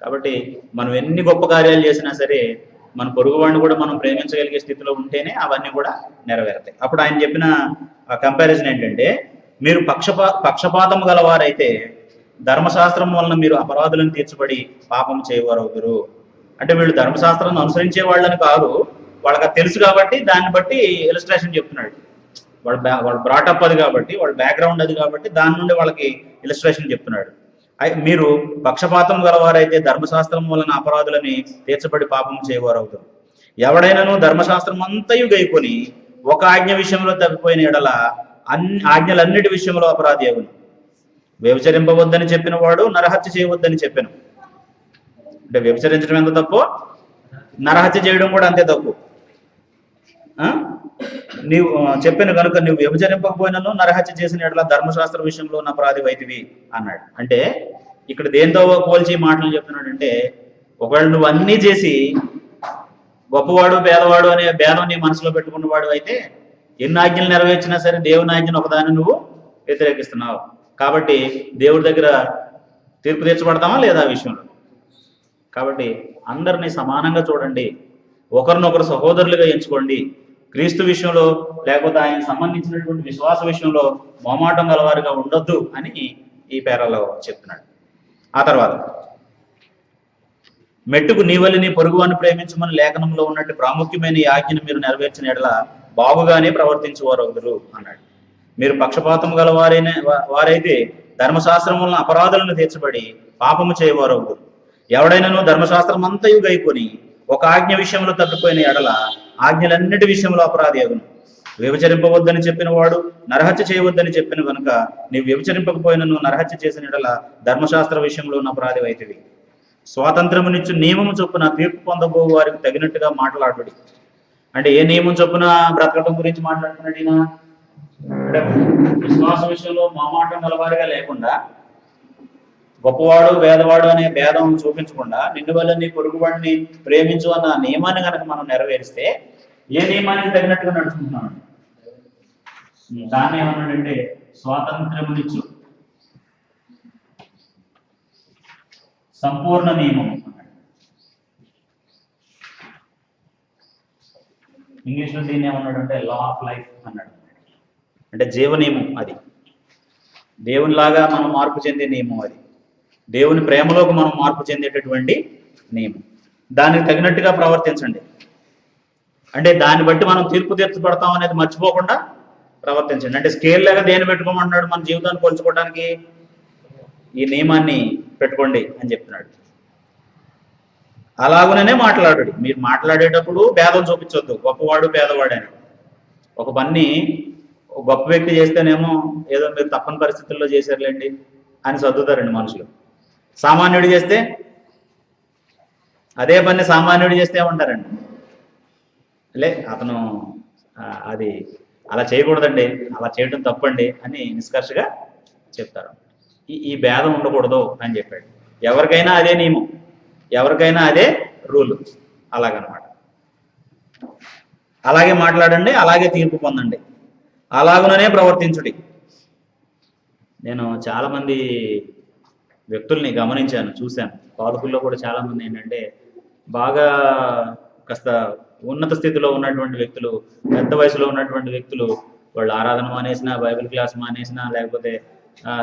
కాబట్టి మనం ఎన్ని గొప్ప కార్యాలు చేసినా సరే మన పొరుగువాడిని కూడా మనం ప్రేమించగలిగే స్థితిలో ఉంటేనే అవన్నీ కూడా నెరవేరుతాయి. అప్పుడు ఆయన చెప్పిన కంపారిజన్ ఏంటంటే, మీరు పక్షపాతం గలవారైతే ధర్మశాస్త్రం వలన మీరు అపరాధులను తీర్చబడి పాపం చేయవారవుతారు. అంటే వీళ్ళు ధర్మశాస్త్రాన్ని అనుసరించే వాళ్ళని కాదు, వాళ్ళకి తెలుసు కాబట్టి దాన్ని బట్టి ఇలస్ట్రేషన్ చెప్తున్నాడు. వాళ్ళు బ్రాటప్ అది కాబట్టి, వాళ్ళ బ్యాక్గ్రౌండ్ అది కాబట్టి దాని నుండి వాళ్ళకి ఇలస్ట్రేషన్ చెప్తున్నాడు. మీరు పక్షపాతం గలవారైతే ధర్మశాస్త్రం వలన అపరాధులని తీర్చబడి పాపం చేయవారవుతారు. ఎవడైనాను ధర్మశాస్త్రం అంతయు గైకొని ఒక ఆజ్ఞ విషయంలో తప్పిపోయిన ఎడల ఆజ్ఞలన్నిటి విషయంలో అపరాధి అగును. వ్యభిచరింపవద్దని చెప్పిన వాడు నరహత్య చేయవద్దని చెప్పాను. అంటే వ్యభిచరించడం ఎంత తప్పు, నరహత్య చేయడం కూడా అంతే తప్పు. నీవు చెప్పాను కనుక నువ్వు వ్యభిచరింపకపోయినను నరహత్య చేసిన ఎడల ధర్మశాస్త్ర విషయంలో ఉన్న అపరాధి వైతివి అన్నాడు. అంటే ఇక్కడ దేంతో పోల్చి మాటలు చెప్తున్నాడంటే, ఒకవేళ నువ్వు అన్నీ చేసి గొప్పవాడు పేదవాడు అనే భేదం నీ మనసులో పెట్టుకున్నవాడు అయితే ఎన్ని ఆజ్ఞలు నెరవేర్చినా సరే దేవుని ఆజ్ఞను ఒకదాన్ని నువ్వు వ్యతిరేకిస్తున్నావు. కాబట్టి దేవుడి దగ్గర తీర్పు తీర్చబడతామా లేదా ఆ విషయంలో? కాబట్టి అందరినీ సమానంగా చూడండి. ఒకరినొకరు సహోదరులుగా ఎంచుకోండి. క్రీస్తు విషయంలో లేకపోతే ఆయన సంబంధించినటువంటి విశ్వాస విషయంలో మొహమాటం గలవారిగా ఉండొద్దు అని ఈ పేరాలో చెప్తున్నాడు. ఆ తర్వాత మెట్టుకు నీవలిని పొరుగువాన్ని ప్రేమించమని లేఖనంలో ఉన్నట్టు ప్రాముఖ్యమైన ఈ ఆజ్ఞను మీరు నెరవేర్చిన ఎడల బాగుగానే ప్రవర్తించేవారు అన్నాడు. మీరు పక్షపాతం గల వారైతే ధర్మశాస్త్రం వలన అపరాధులను తీర్చబడి పాపము చేయవారు. ఎవడైనాను ధర్మశాస్త్రం అంతయు గైకొని ఒక ఆజ్ఞ విషయంలో తప్పిపోయిన ఎడల ఆజ్ఞలన్నిటి విషయంలో అపరాధి అగును. వ్యభిచరింపవద్దని చెప్పిన వాడు నరహత్య చేయవద్దని చెప్పిన కనుక నీవు వ్యభిచరింపకపోయినను నరహత్య చేసిన ఎడల ధర్మశాస్త్ర విషయంలో ఉన్న అపరాధి అయితివి. స్వాతంత్రమునిచ్చు నియమము చొప్పున తీర్పు పొందబో వారికి తగినట్టుగా మాట్లాడుడి. అంటే ఏ నియమం చొప్పున బ్రతకటం గురించి మాట్లాడుతున్నాడు ఈయన? అంటే విశ్వాస విషయంలో మామాటం గలవారిగా లేకుండా, గొప్పవాడు పేదవాడు అనే భేదం చూపించకుండా నిన్ను వల్ల నీ పొరుగువాడిని ప్రేమించు అన్న నియమాన్ని కనుక మనం నెరవేరిస్తే ఏ నియమానికి తగినట్టుగా నడుచుకుంటున్నాడు? దాన్ని ఏమన్నాడంటే స్వాతంత్రమునిచ్చు సంపూర్ణ నియమం అన్నాడు. ఇంగ్లీష్లో దీన్ని ఏమన్నాడు అంటే లా ఆఫ్ లైఫ్ అన్నాడు. అంటే జీవ నియమం. అది దేవునిలాగా మనం మార్పు చెందే నియమం. అది దేవుని ప్రేమలోకి మనం మార్పు చెందేటటువంటి నియమం. దానికి తగినట్టుగా ప్రవర్తించండి. అంటే దాన్ని బట్టి మనం తీర్పు తీర్చబడతాం అనేది మర్చిపోకుండా ప్రవర్తించండి. అంటే స్కేల్ లాగా దేని పెట్టుకోమన్నాడు? మన జీవితాన్ని కొలుచుకోవడానికి ఈ నియమాన్ని పెట్టుకోండి అని చెప్తున్నాడు. అలాగుననే మాట్లాడు. మీరు మాట్లాడేటప్పుడు భేదం చూపించొద్దు, గొప్పవాడు పేదవాడు అని. ఒక పని గొప్ప వ్యక్తి చేస్తేనేమో ఏదో మీరు తప్పని పరిస్థితుల్లో చేశారులేండి అని సర్దుతారండి మనుషులు. సామాన్యుడు చేస్తే, అదే పని సామాన్యుడు చేస్తే ఏమంటారండి? అతను అది అలా చేయకూడదండి, అలా చేయడం తప్పండి అని నిష్కర్షగా చెప్తారు. ఈ భేదం ఉండకూడదు అని చెప్పాడు. ఎవరికైనా అదే నియమం, ఎవరికైనా అదే రూల్. అలాగనమాట. అలాగే మాట్లాడండి, అలాగే తీర్పు పొందండి, అలాగుననే ప్రవర్తించుడి. నేను చాలామంది వ్యక్తుల్ని గమనించాను, చూశాను. పాలకుల్లో కూడా చాలామంది ఏంటంటే బాగా కాస్త ఉన్నత స్థితిలో ఉన్నటువంటి వ్యక్తులు, పెద్ద వయసులో ఉన్నటువంటి వ్యక్తులు, వాళ్ళు ఆరాధన మానేసినా, బైబిల్ క్లాస్ మానేసినా, లేకపోతే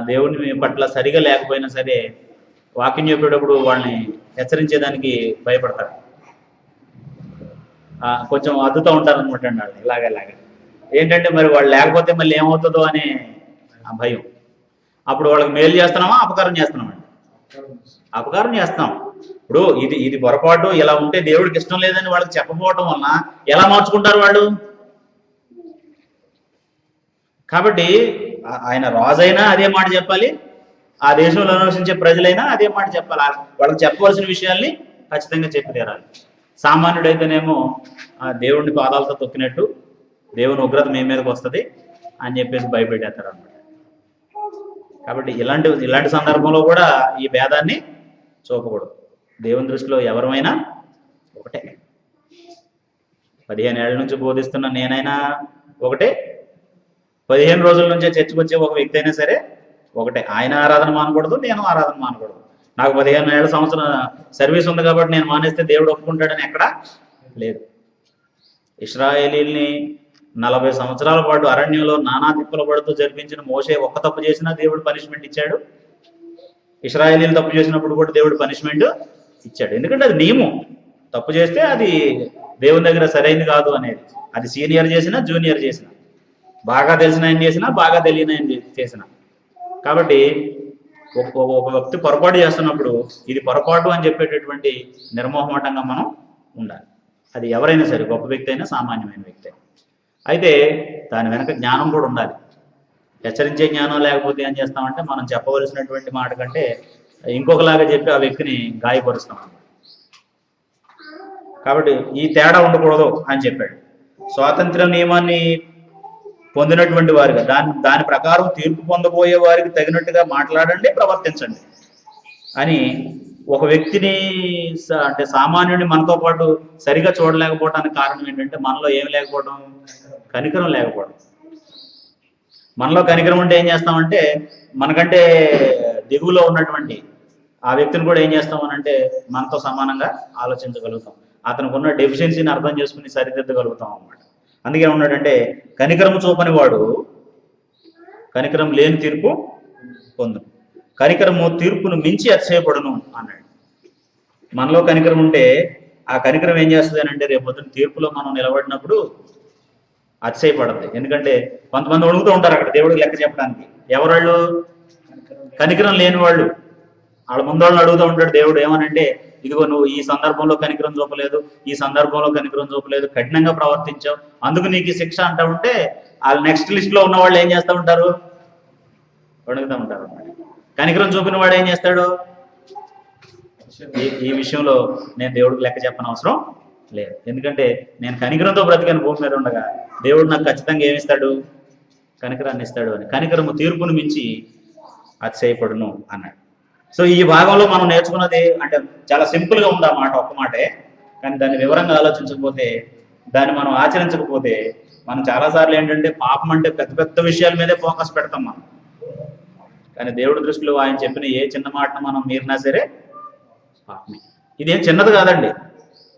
దేవుని పట్ల సరిగా లేకపోయినా సరే వాక్యం చెప్పేటప్పుడు వాళ్ళని హెచ్చరించేదానికి భయపడతారు. కొంచెం అద్దుతూ ఉంటారు అనమాట అండి వాళ్ళు. ఇలాగ ఏంటంటే మరి వాళ్ళు లేకపోతే మళ్ళీ ఏమవుతుందో అనే ఆ భయం. అప్పుడు వాళ్ళకి మేలు చేస్తున్నామా, అపకారం చేస్తున్నామండి? అపకారం చేస్తాం. ఇప్పుడు ఇది పొరపాటు, ఇలా ఉంటే దేవుడికి ఇష్టం లేదని వాళ్ళకి చెప్పకపోవటం వలన ఎలా మార్చుకుంటారు వాళ్ళు? కాబట్టి ఆయన రాజైనా అదే మాట చెప్పాలి, ఆ దేశంలో నివసించే ప్రజలైనా అదే మాట చెప్పాలి. వాళ్ళకి చెప్పవలసిన విషయాల్ని ఖచ్చితంగా చెప్పి తీరాలి. సామాన్యుడైతేనేమో దేవుడిని పాదాలతో తొక్కినట్టు దేవుని ఉగ్రత మీ మీదకి వస్తుంది అని చెప్పేసి భయపెట్టేస్తారు అన్నమాట. కాబట్టి ఇలాంటి సందర్భంలో కూడా ఈ భేదాన్ని చూపకూడదు. దేవుని దృష్టిలో ఎవరమైనా ఒకటే. 15 ఏళ్ల నుంచి బోధిస్తున్న నేనైనా ఒకటే, 15 రోజుల నుంచే చర్చకు వచ్చే ఒక వ్యక్తి అయినా సరే ఒకటే. ఆయన ఆరాధన మానకూడదు, నేను ఆరాధన మానకూడదు. నాకు 15 ఏళ్ల సంవత్సరం సర్వీస్ ఉంది కాబట్టి నేను మానేస్తే దేవుడు ఒప్పుకుంటాడని ఎక్కడా లేదు. ఇశ్రాయేలీల్ని 40 సంవత్సరాల పాటు అరణ్యంలో నానా తిప్పలు పడుతూ జరిపించిన మోషే ఒక్క తప్పు చేసినా దేవుడు పనిష్మెంట్ ఇచ్చాడు. ఇశ్రాయేలీలు తప్పు చేసినప్పుడు కూడా దేవుడు పనిష్మెంట్ ఇచ్చాడు. ఎందుకంటే అది నియమం. తప్పు చేస్తే అది దేవుని దగ్గర సరైనది కాదు అనేది. అది సీనియర్ చేసినా, జూనియర్ చేసినా, బాగా తెలిసిన ఆయన చేసినా, బాగా తెలియని ఆయన చేసినా. కాబట్టి ఒక వ్యక్తి పొరపాటు చేస్తున్నప్పుడు ఇది పొరపాటు అని చెప్పేటటువంటి నిర్మోహమాటంగా మనం ఉండాలి. అది ఎవరైనా సరే, గొప్ప వ్యక్తి అయినా, సామాన్యమైన వ్యక్తి అయినా. అయితే దాని వెనక జ్ఞానం కూడా ఉండాలి. హెచ్చరించే జ్ఞానం లేకపోతే ఏం చేస్తామంటే మనం చెప్పవలసినటువంటి మాట కంటే ఇంకొకలాగా చెప్పి ఆ వ్యక్తిని గాయపరుస్తాం. కాబట్టి ఈ తేడా ఉండకూడదు అని చెప్పాడు. స్వాతంత్ర నియమాన్ని పొందినటువంటి వారిగా దాని ప్రకారం తీర్పు పొందబోయే వారికి తగినట్టుగా మాట్లాడండి, ప్రవర్తించండి అని ఒక వ్యక్తిని, అంటే సామాన్యుడిని మనతో పాటు సరిగా చూడలేకపోవడానికి కారణం ఏంటంటే మనలో ఏమి లేకపోవడం? కనికరం లేకపోవడం. మనలో కనికరం ఉంటే ఏం చేస్తామంటే మనకంటే దిగువలో ఉన్నటువంటి ఆ వ్యక్తిని కూడా ఏం చేస్తామనంటే మనతో సమానంగా ఆలోచించగలుగుతాం. అతనికి ఉన్న డెఫిషియన్సీని అర్థం చేసుకుని సరిదిద్దగలుగుతాం అన్నమాట. అందుకే ఉన్నాడంటే కనికరం చూపని వాడు కనికరం లేని తీర్పు పొందును, కనికరము తీర్పును మించి అతిశయపడును అన్నాడు. మనలో కనికరం ఉంటే ఆ కనికరం ఏం చేస్తుంది అని అంటే రేపు పొద్దున్న తీర్పులో మనం నిలబడినప్పుడు అతిశయపడద్దు. ఎందుకంటే కొంతమంది అడుగుతూ ఉంటారు అక్కడ దేవుడికి లెక్క చెప్పడానికి. ఎవరాళ్ళు? కనికరం లేని వాళ్ళు. వాళ్ళ ముందు వాళ్ళని అడుగుతూ ఉంటాడు దేవుడు ఏమనంటే, ఇదిగో నువ్వు ఈ సందర్భంలో కనికరం చూపలేదు, ఈ సందర్భంలో కనికరం చూపలేదు, కఠినంగా ప్రవర్తించావు, అందుకు నీకు ఈ శిక్ష అంటా ఉంటే వాళ్ళు నెక్స్ట్ లిస్ట్ లో ఉన్న వాళ్ళు ఏం చేస్తూ ఉంటారు? అడుగుతూ ఉంటారు. కనికరం చూపిన వాడు ఏం చేస్తాడు? ఈ విషయంలో నేను దేవుడికి లెక్క చెప్పని అవసరం లేదు, ఎందుకంటే నేను కనికరంతో బ్రతికాను భూమి మీద ఉండగా, దేవుడు నాకు ఖచ్చితంగా ఏమిస్తాడు? కనికరాన్ని ఇస్తాడు అని. కనికరము తీర్పును మించి అతిశయపడును అన్నాడు. సో ఈ భాగంలో మనం నేర్చుకున్నది అంటే చాలా సింపుల్గా ఉంది ఆ మాట, ఒక్క మాటే. కానీ దాన్ని వివరంగా ఆలోచించకపోతే, దాన్ని మనం ఆచరించకపోతే, మనం చాలాసార్లు ఏంటంటే పాపం అంటే పెద్ద పెద్ద విషయాల మీదే ఫోకస్ పెడతాం మనం. కానీ దేవుడి దృష్టిలో ఆయన చెప్పిన ఏ చిన్న మాటను మనం మీరినా సరే పాపమే. ఇదేం చిన్నది కాదండి.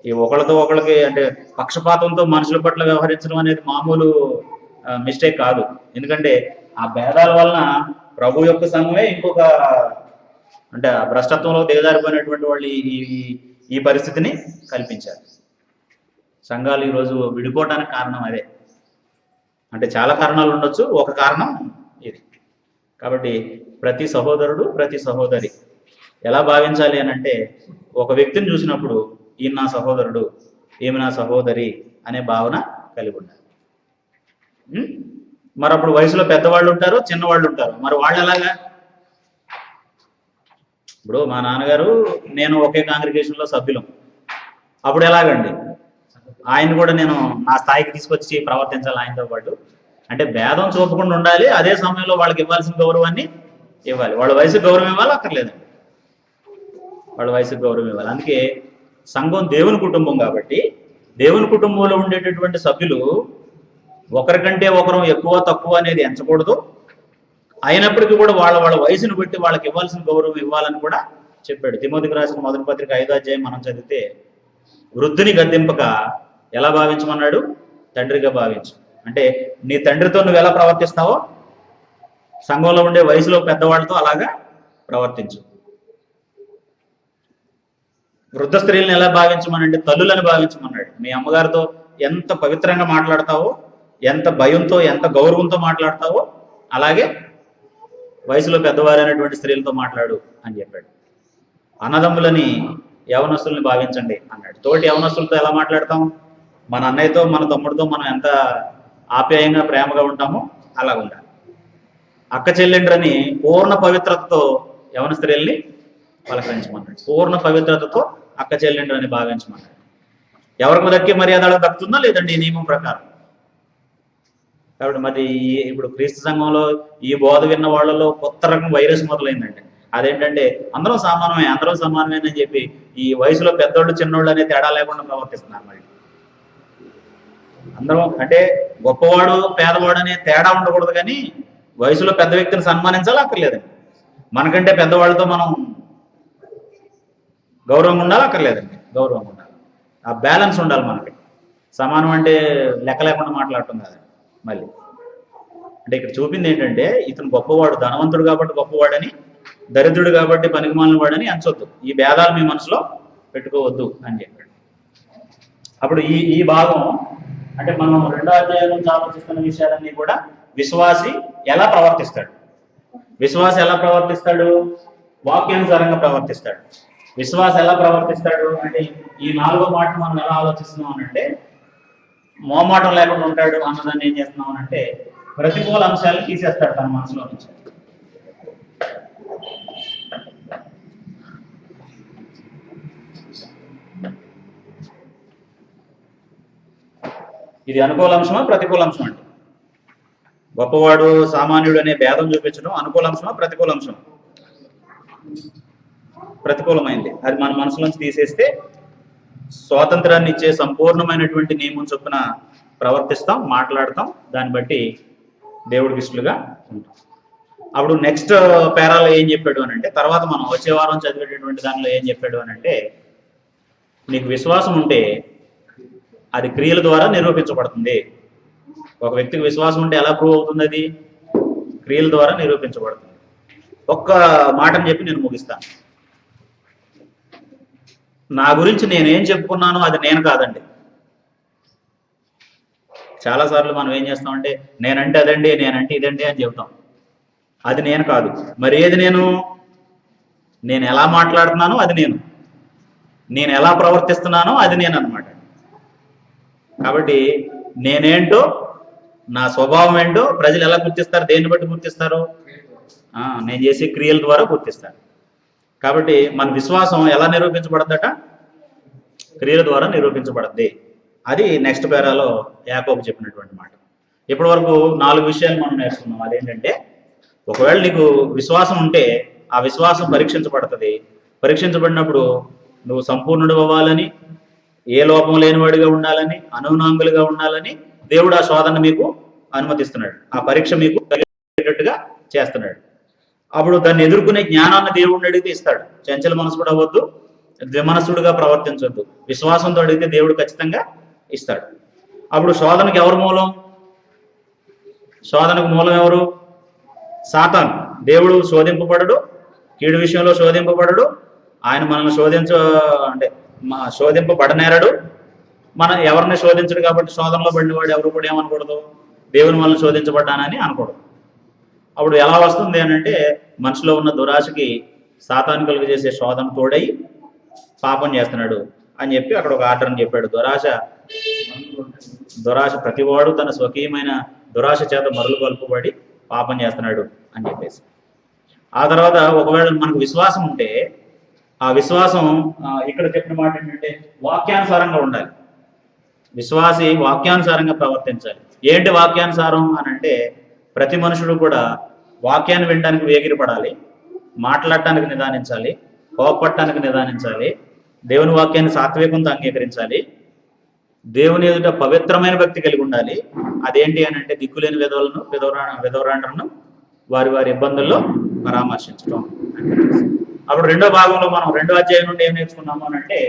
ఈ ఒకళ్ళతో ఒకళ్ళకి అంటే పక్షపాతంతో మనుషుల పట్ల వ్యవహరించడం అనేది మామూలు మిస్టేక్ కాదు. ఎందుకంటే ఆ భేదాల వలన ప్రభు యొక్క సంఘమే ఇంకొక అంటే ఆ భ్రష్టత్వంలో దిగజారిపోయినటువంటి వాళ్ళు ఈ పరిస్థితిని కల్పించారు. సంఘాలు ఈరోజు విడిపోవడానికి కారణం అదే. అంటే చాలా కారణాలు ఉండొచ్చు, ఒక కారణం ఇది. కాబట్టి ప్రతి సహోదరుడు ప్రతి సహోదరి ఎలా భావించాలి అని అంటే, ఒక వ్యక్తిని చూసినప్పుడు ఈయన నా సహోదరుడు, ఈమె నా సహోదరి అనే భావన కలిగి ఉండాలి. మరి అప్పుడు వయసులో పెద్దవాళ్ళు ఉంటారు, చిన్నవాళ్ళు ఉంటారు. మరి వాళ్ళు ఎలాగా? ఇప్పుడు మా నాన్నగారు నేను ఒకే కాంగ్రిగేషన్లో సభ్యులం. అప్పుడు ఎలాగండి? ఆయన కూడా నేను నా స్థాయికి తీసుకొచ్చి ప్రవర్తించాలి ఆయనతో పాటు. అంటే భేదం చూపకుండా ఉండాలి, అదే సమయంలో వాళ్ళకి ఇవ్వాల్సిన గౌరవాన్ని ఇవ్వాలి. వాళ్ళ వయసుకు గౌరవం ఇవ్వాలి, అక్కర్లేదండి, వాళ్ళ వయసుకు గౌరవం ఇవ్వాలి. అందుకే సంఘం దేవుని కుటుంబం కాబట్టి దేవుని కుటుంబంలో ఉండేటటువంటి సభ్యులు ఒకరికంటే ఒకరు ఎక్కువ తక్కువ అనేది ఎంచకూడదు. అయినప్పటికీ కూడా వాళ్ళ వాళ్ళ వయసును బట్టి వాళ్ళకి ఇవ్వాల్సిన గౌరవం ఇవ్వాలని కూడా చెప్పాడు. తిమోతికి రాసిన మొదటి పత్రిక 5వ అధ్యాయం మనం చదివితే, వృద్ధుని గద్దింపక ఎలా భావించమన్నాడు? తండ్రిగా భావించు. అంటే నీ తండ్రితో నువ్వు ఎలా ప్రవర్తిస్తావో సంఘంలో ఉండే వయసులో పెద్దవాళ్ళతో అలాగా ప్రవర్తించు. వృద్ధ స్త్రీలను ఎలా భావించమనంటే తల్లులని భావించమన్నాడు. మీ అమ్మగారితో ఎంత పవిత్రంగా మాట్లాడతావో, ఎంత భయంతో ఎంత గౌరవంతో మాట్లాడతావో, అలాగే వయసులో పెద్దవారైనటువంటి స్త్రీలతో మాట్లాడు అని చెప్పాడు. అన్నదమ్ములని యవనస్తుల్ని భావించండి అన్నాడు. తోటి యవనస్తులతో ఎలా మాట్లాడతాం? మన అన్నయ్యతో మన తమ్ముడితో మనం ఎంత ఆప్యాయంగా ప్రేమగా ఉంటామో అలా ఉండాలి. అక్క చెల్లెండ్రని పూర్ణ పవిత్రతతో యవన స్త్రీల్ని పలకరించమన్నాడు. పూర్ణ పవిత్రతతో అక్క చెల్లెండ్రని భావించమన్నాడు. ఎవరికి దక్కే మర్యాద దక్కుతుందా లేదండి ఈ నియమం ప్రకారం? కాబట్టి మరి ఇప్పుడు క్రీస్తు సంఘంలో ఈ బోధ విన్న వాళ్ళలో కొత్త రకం వైరస్ మొదలైందండి. అదేంటంటే అందరం సమానమేనని చెప్పి ఈ వయసులో పెద్దోళ్ళు చిన్నోళ్ళు అనే తేడా లేకుండా ప్రవర్తిస్తున్నారు. మరి అందరం అంటే గొప్పవాడు పేదవాడు అనే తేడా ఉండకూడదు, కానీ వయసులో పెద్ద వ్యక్తిని సన్మానించాలి, అక్కర్లేదండి. మనకంటే పెద్దవాళ్ళతో మనం గౌరవంగా ఉండాలి, అక్కర్లేదండి, గౌరవంగా ఉండాలి. ఆ బ్యాలెన్స్ ఉండాలి మనకి. సమానం అంటే లెక్క లేకుండా మాట్లాడటం కాదండి. మళ్ళీ అంటే ఇక్కడ చూపింది ఏంటంటే, ఇతను గొప్పవాడు, ధనవంతుడు కాబట్టి గొప్పవాడని, దరిద్రుడు కాబట్టి పనికిమాలిన వాడని అంచొద్దు. ఈ భేదాలు మీ మనసులో పెట్టుకోవద్దు అని చెప్పాడు. అప్పుడు ఈ భాగం అంటే మనం 2వ అధ్యాయం నుంచి ఆలోచిస్తున్న విషయాలన్నీ కూడా విశ్వాసి ఎలా ప్రవర్తిస్తాడు, విశ్వాసి ఎలా ప్రవర్తిస్తాడు, వాక్యానుసారంగా ప్రవర్తిస్తాడు. విశ్వాసి ఎలా ప్రవర్తిస్తాడు అంటే ఈ 4వ మాట మనం ఎలా ఆలోచిస్తున్నాం అనంటే, మోమాటం లేకుండా ఉంటాడు అన్నదాన్ని ఏం చేస్తున్నాం అనంటే ప్రతికూల అంశాలను తీసేస్తాడు తన మనసులో నుంచి. ఇది అనుకూల అంశమా ప్రతికూల అంశం అంటే? గొప్పవాడు సామాన్యుడు అనే భేదం చూపించడం అనుకూల అంశమా ప్రతికూల అంశం? ప్రతికూలమైంది. అది మన మనసులోంచి తీసేస్తే స్వాతంత్రాన్ని ఇచ్చే సంపూర్ణమైనటువంటి నియమం చొప్పున ప్రవర్తిస్తాం, మాట్లాడతాం, దాన్ని బట్టి దేవుడికి ఇష్టలుగా ఉంటాం. అప్పుడు నెక్స్ట్ పేరాలో ఏం చెప్పాడు అని అంటే, తర్వాత మనం వచ్చే వారం చదివేటటువంటి దానిలో ఏం చెప్పాడు అని అంటే, నీకు విశ్వాసం ఉంటే అది క్రియల ద్వారా నిరూపించబడుతుంది. ఒక వ్యక్తికి విశ్వాసం ఉంటే ఎలా ప్రూవ్ అవుతుంది? అది క్రియల ద్వారా నిరూపించబడుతుంది. ఒక్క మాటని చెప్పి నేను ముగిస్తాను. నా గురించి నేనేం చెప్పుకున్నానో అది నేను కాదండి. చాలాసార్లు మనం ఏం చేస్తామంటే నేనంటే అదండి, నేనంటే ఇదండి అని చెబుతాం. అది నేను కాదు. మరి ఏది నేను ఎలా మాట్లాడుతున్నానో అది నేను ఎలా ప్రవర్తిస్తున్నానో అది నేను అనమాట. కాబట్టి నేనేంటో, నా స్వభావం ఏంటో ప్రజలు ఎలా గుర్తిస్తారు? దేన్ని బట్టి గుర్తిస్తారు? నేను చేసే క్రియల ద్వారా గుర్తిస్తారు. కాబట్టి మన విశ్వాసం ఎలా నిరూపించబడద్దట? క్రియల ద్వారా నిరూపించబడద్ది. అది నెక్స్ట్ పేరాలో యాకోబు చెప్పినటువంటి మాట. ఇప్పటి వరకు 4 విషయాలు మనం నేర్చుకున్నాం. అదేంటంటే, ఒకవేళ నీకు విశ్వాసం ఉంటే ఆ విశ్వాసం పరీక్షించబడుతుంది. పరీక్షించబడినప్పుడు నువ్వు సంపూర్ణుడు అవ్వాలని, ఏ లోపం లేనివాడిగా ఉండాలని, అనునాంగులుగా ఉండాలని దేవుడు ఆ శోధన మీకు అనుమతిస్తున్నాడు. ఆ పరీక్ష మీకు కలిగేటట్టుగా చేస్తున్నాడు. అప్పుడు దాన్ని ఎదుర్కొనే జ్ఞానాన్ని దేవుడిని అడిగితే ఇస్తాడు. చంచల మనసుడు అవ్వద్దు, ద్విమనసుడుగా ప్రవర్తించవద్దు. విశ్వాసంతో అడిగితే దేవుడు ఖచ్చితంగా ఇస్తాడు. అప్పుడు శోధనకు ఎవరు మూలం? శోధనకు మూలం ఎవరు? సాతాను. దేవుడు శోధింపబడడు, కీడు విషయంలో శోధింపబడడు. ఆయన మనల్ని శోధింపబడనేరడు. మనం ఎవరిని శోధించడు. కాబట్టి శోధనలో పడినవాడు ఎవరు కూడా ఏమనకూడదు, దేవుని వలన శోధించబడ్డానని అనకూడదు. అప్పుడు ఎలా వస్తుంది అని అంటే, మనిషిలో ఉన్న దురాశకి సాతాను కలుగు చేసే శోధన తోడై పాపం చేస్తున్నాడు అని చెప్పి అక్కడ ఒక ఆర్డర్ అని చెప్పాడు. దురాశ ప్రతివాడు తన స్వకీయమైన దురాశ చేత మరులు కలుపుబడి పాపం చేస్తున్నాడు అని చెప్పేసి. ఆ తర్వాత ఒకవేళ మనకు విశ్వాసం ఉంటే ఆ విశ్వాసం ఇక్కడ చెప్పిన మాట ఏంటంటే వాక్యానుసారంగా ఉండాలి. విశ్వాసి వాక్యానుసారంగా ప్రవర్తించాలి. ఏంటి వాక్యానుసారం అని అంటే, ప్రతి మనుషుడు కూడా వాక్యాన్ని వినడానికి వేగిరపడాలి, మాట్లాడటానికి నిదానించాలి, కోపపడటానికి నిదానించాలి, దేవుని వాక్యాన్ని సాత్వికంతో అంగీకరించాలి, దేవుని ఎదుట పవిత్రమైన భక్తి కలిగి ఉండాలి. అదేంటి అని అంటే, దిక్కులేని విధవరాండ్రను వారి వారి ఇబ్బందుల్లో పరామర్శించడం. అప్పుడు రెండో భాగంలో మనం 2వ అధ్యాయం నుండి ఏం నేర్చుకున్నాము అని అంటే,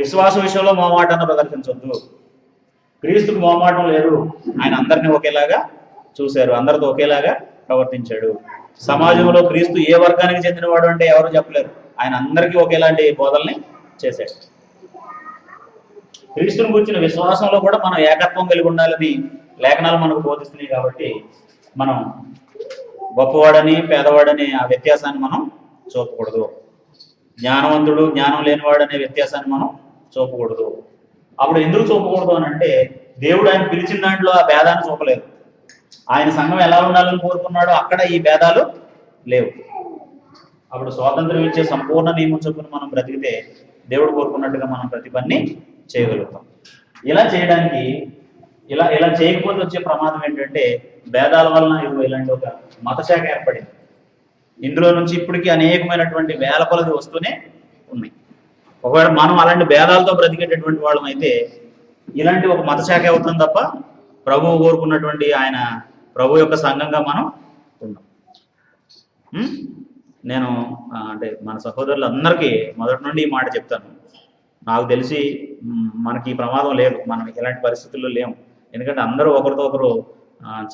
విశ్వాస విషయంలో మోమాటాన్ని ప్రదర్శించొద్దు. క్రీస్తుకు మోమాటం లేదు. ఆయన అందరినీ ఒకేలాగా చూశారు, అందరితో ఒకేలాగా ప్రవర్తించాడు. సమాజంలో క్రీస్తు ఏ వర్గానికి చెందినవాడు అంటే ఎవరు చెప్పలేరు. ఆయన అందరికీ ఒకేలాంటి బోధల్ని చేశాడు. క్రీస్తుని గురించిన విశ్వాసంలో కూడా మనం ఏకత్వం కలిగి ఉండాలని లేఖనాలు మనకు బోధిస్తున్నాయి. కాబట్టి మనం గొప్పవాడని పేదవాడని ఆ వ్యత్యాసాన్ని మనం చూపకూడదు. జ్ఞానవంతుడు జ్ఞానం లేనివాడు అనే వ్యత్యాసాన్ని మనం చూపకూడదు. అప్పుడు ఎందుకు చూపకూడదు అని అంటే, దేవుడు ఆయన పిలిచిన దాంట్లో ఆ భేదాన్ని చూపలేదు. ఆయన సంఘం ఎలా ఉండాలని కోరుకున్నాడో అక్కడ ఈ భేదాలు లేవు. అప్పుడు స్వాతంత్రం ఇచ్చే సంపూర్ణ నియమం చొప్పున మనం బ్రతికితే దేవుడు కోరుకున్నట్టుగా మనం ప్రతి పని చేయగలుగుతాం. ఇలా చేయడానికి ఇలా చేయకపోతే వచ్చే ప్రమాదం ఏంటంటే, భేదాల వలన ఇలాంటి ఒక మతశాఖ ఏర్పడింది. ఇందులో నుంచి ఇప్పటికీ అనేకమైనటువంటి వేల కొలది వస్తూనే ఉన్నాయి. ఒకవేళ మనం అలాంటి భేదాలతో బ్రతికేటటువంటి వాళ్ళం అయితే ఇలాంటి ఒక మతశాఖ అవుతుంది తప్ప ప్రభువు కోరుకున్నటువంటి ఆయన ప్రభు యొక్క సంఘంగా మనం ఉన్నాం. నేను అంటే మన సహోదరులందరికీ మొదటి నుండి ఈ మాట చెప్తాను. నాకు తెలిసి మనకి ఈ ప్రమాదం లేదు, మనం ఇలాంటి పరిస్థితుల్లో లేము. ఎందుకంటే అందరూ ఒకరితో ఒకరు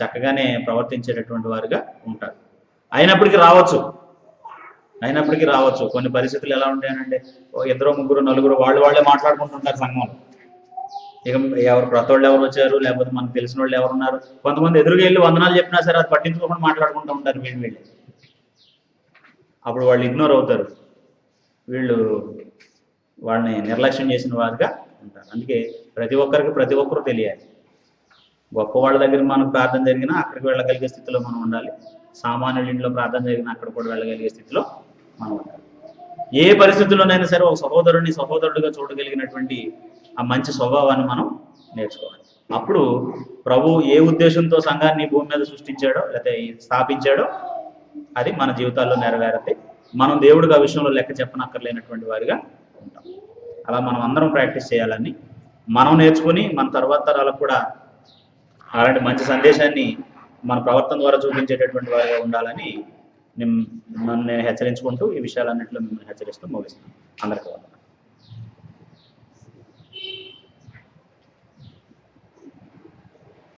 చక్కగానే ప్రవర్తించేటటువంటి వారుగా ఉంటారు. అయినప్పటికీ రావచ్చు కొన్ని పరిస్థితులు ఎలా ఉంటాయనంటే, 2, 3, 4 వాళ్ళే మాట్లాడుకుంటుంటారు సంఘంలో. ఇక ఎవరు క్రొత్త వాళ్ళు ఎవరు వచ్చారు, లేకపోతే మనకు తెలిసిన వాళ్ళు ఎవరు ఉన్నారు, కొంతమంది ఎదురుగా వెళ్ళి వందనాలు చెప్పినా సరే అది పట్టించుకోకుండా మాట్లాడుకుంటూ ఉంటారు వీళ్ళు. అప్పుడు వాళ్ళు ఇగ్నోర్ అవుతారు, వీళ్ళు వాళ్ళని నిర్లక్ష్యం చేసిన వారుగా ఉంటారు. అందుకే ప్రతి ఒక్కరు తెలియాలి. గొప్ప వాళ్ళ దగ్గర మనకు ప్రార్థన జరిగినా అక్కడికి వెళ్ళగలిగే స్థితిలో మనం ఉండాలి. సామాన్యుల ఇంట్లో ప్రార్థన జరిగినా అక్కడ కూడా వెళ్ళగలిగే స్థితిలో మనం ఉండాలి. ఏ పరిస్థితుల్లోనైనా సరే ఒక సహోదరుడిగా చూడగలిగినటువంటి ఆ మంచి స్వభావాన్ని మనం నేర్చుకోవాలి. అప్పుడు ప్రభు ఏ ఉద్దేశంతో సంఘాన్ని భూమి మీద సృష్టించాడో లేకపోతే స్థాపించాడో అది మన జీవితాల్లో నెరవేరతే. మనం దేవుడికి ఆ విషయంలో లెక్క చెప్పనక్కర్లేనటువంటి వారిగా ఉంటాం. అలా మనం అందరం ప్రాక్టీస్ చేయాలని, మనం నేర్చుకుని మన తర్వాత తరాలకు కూడా అలాంటి మంచి సందేశాన్ని మన ప్రవర్తన ద్వారా చూపించేటటువంటి వారిగా ఉండాలని నేను హెచ్చరించుకుంటూ ఈ విషయాలన్నింటిలో మిమ్మల్ని హెచ్చరిస్తూ ముగిస్తాను. అందరికీ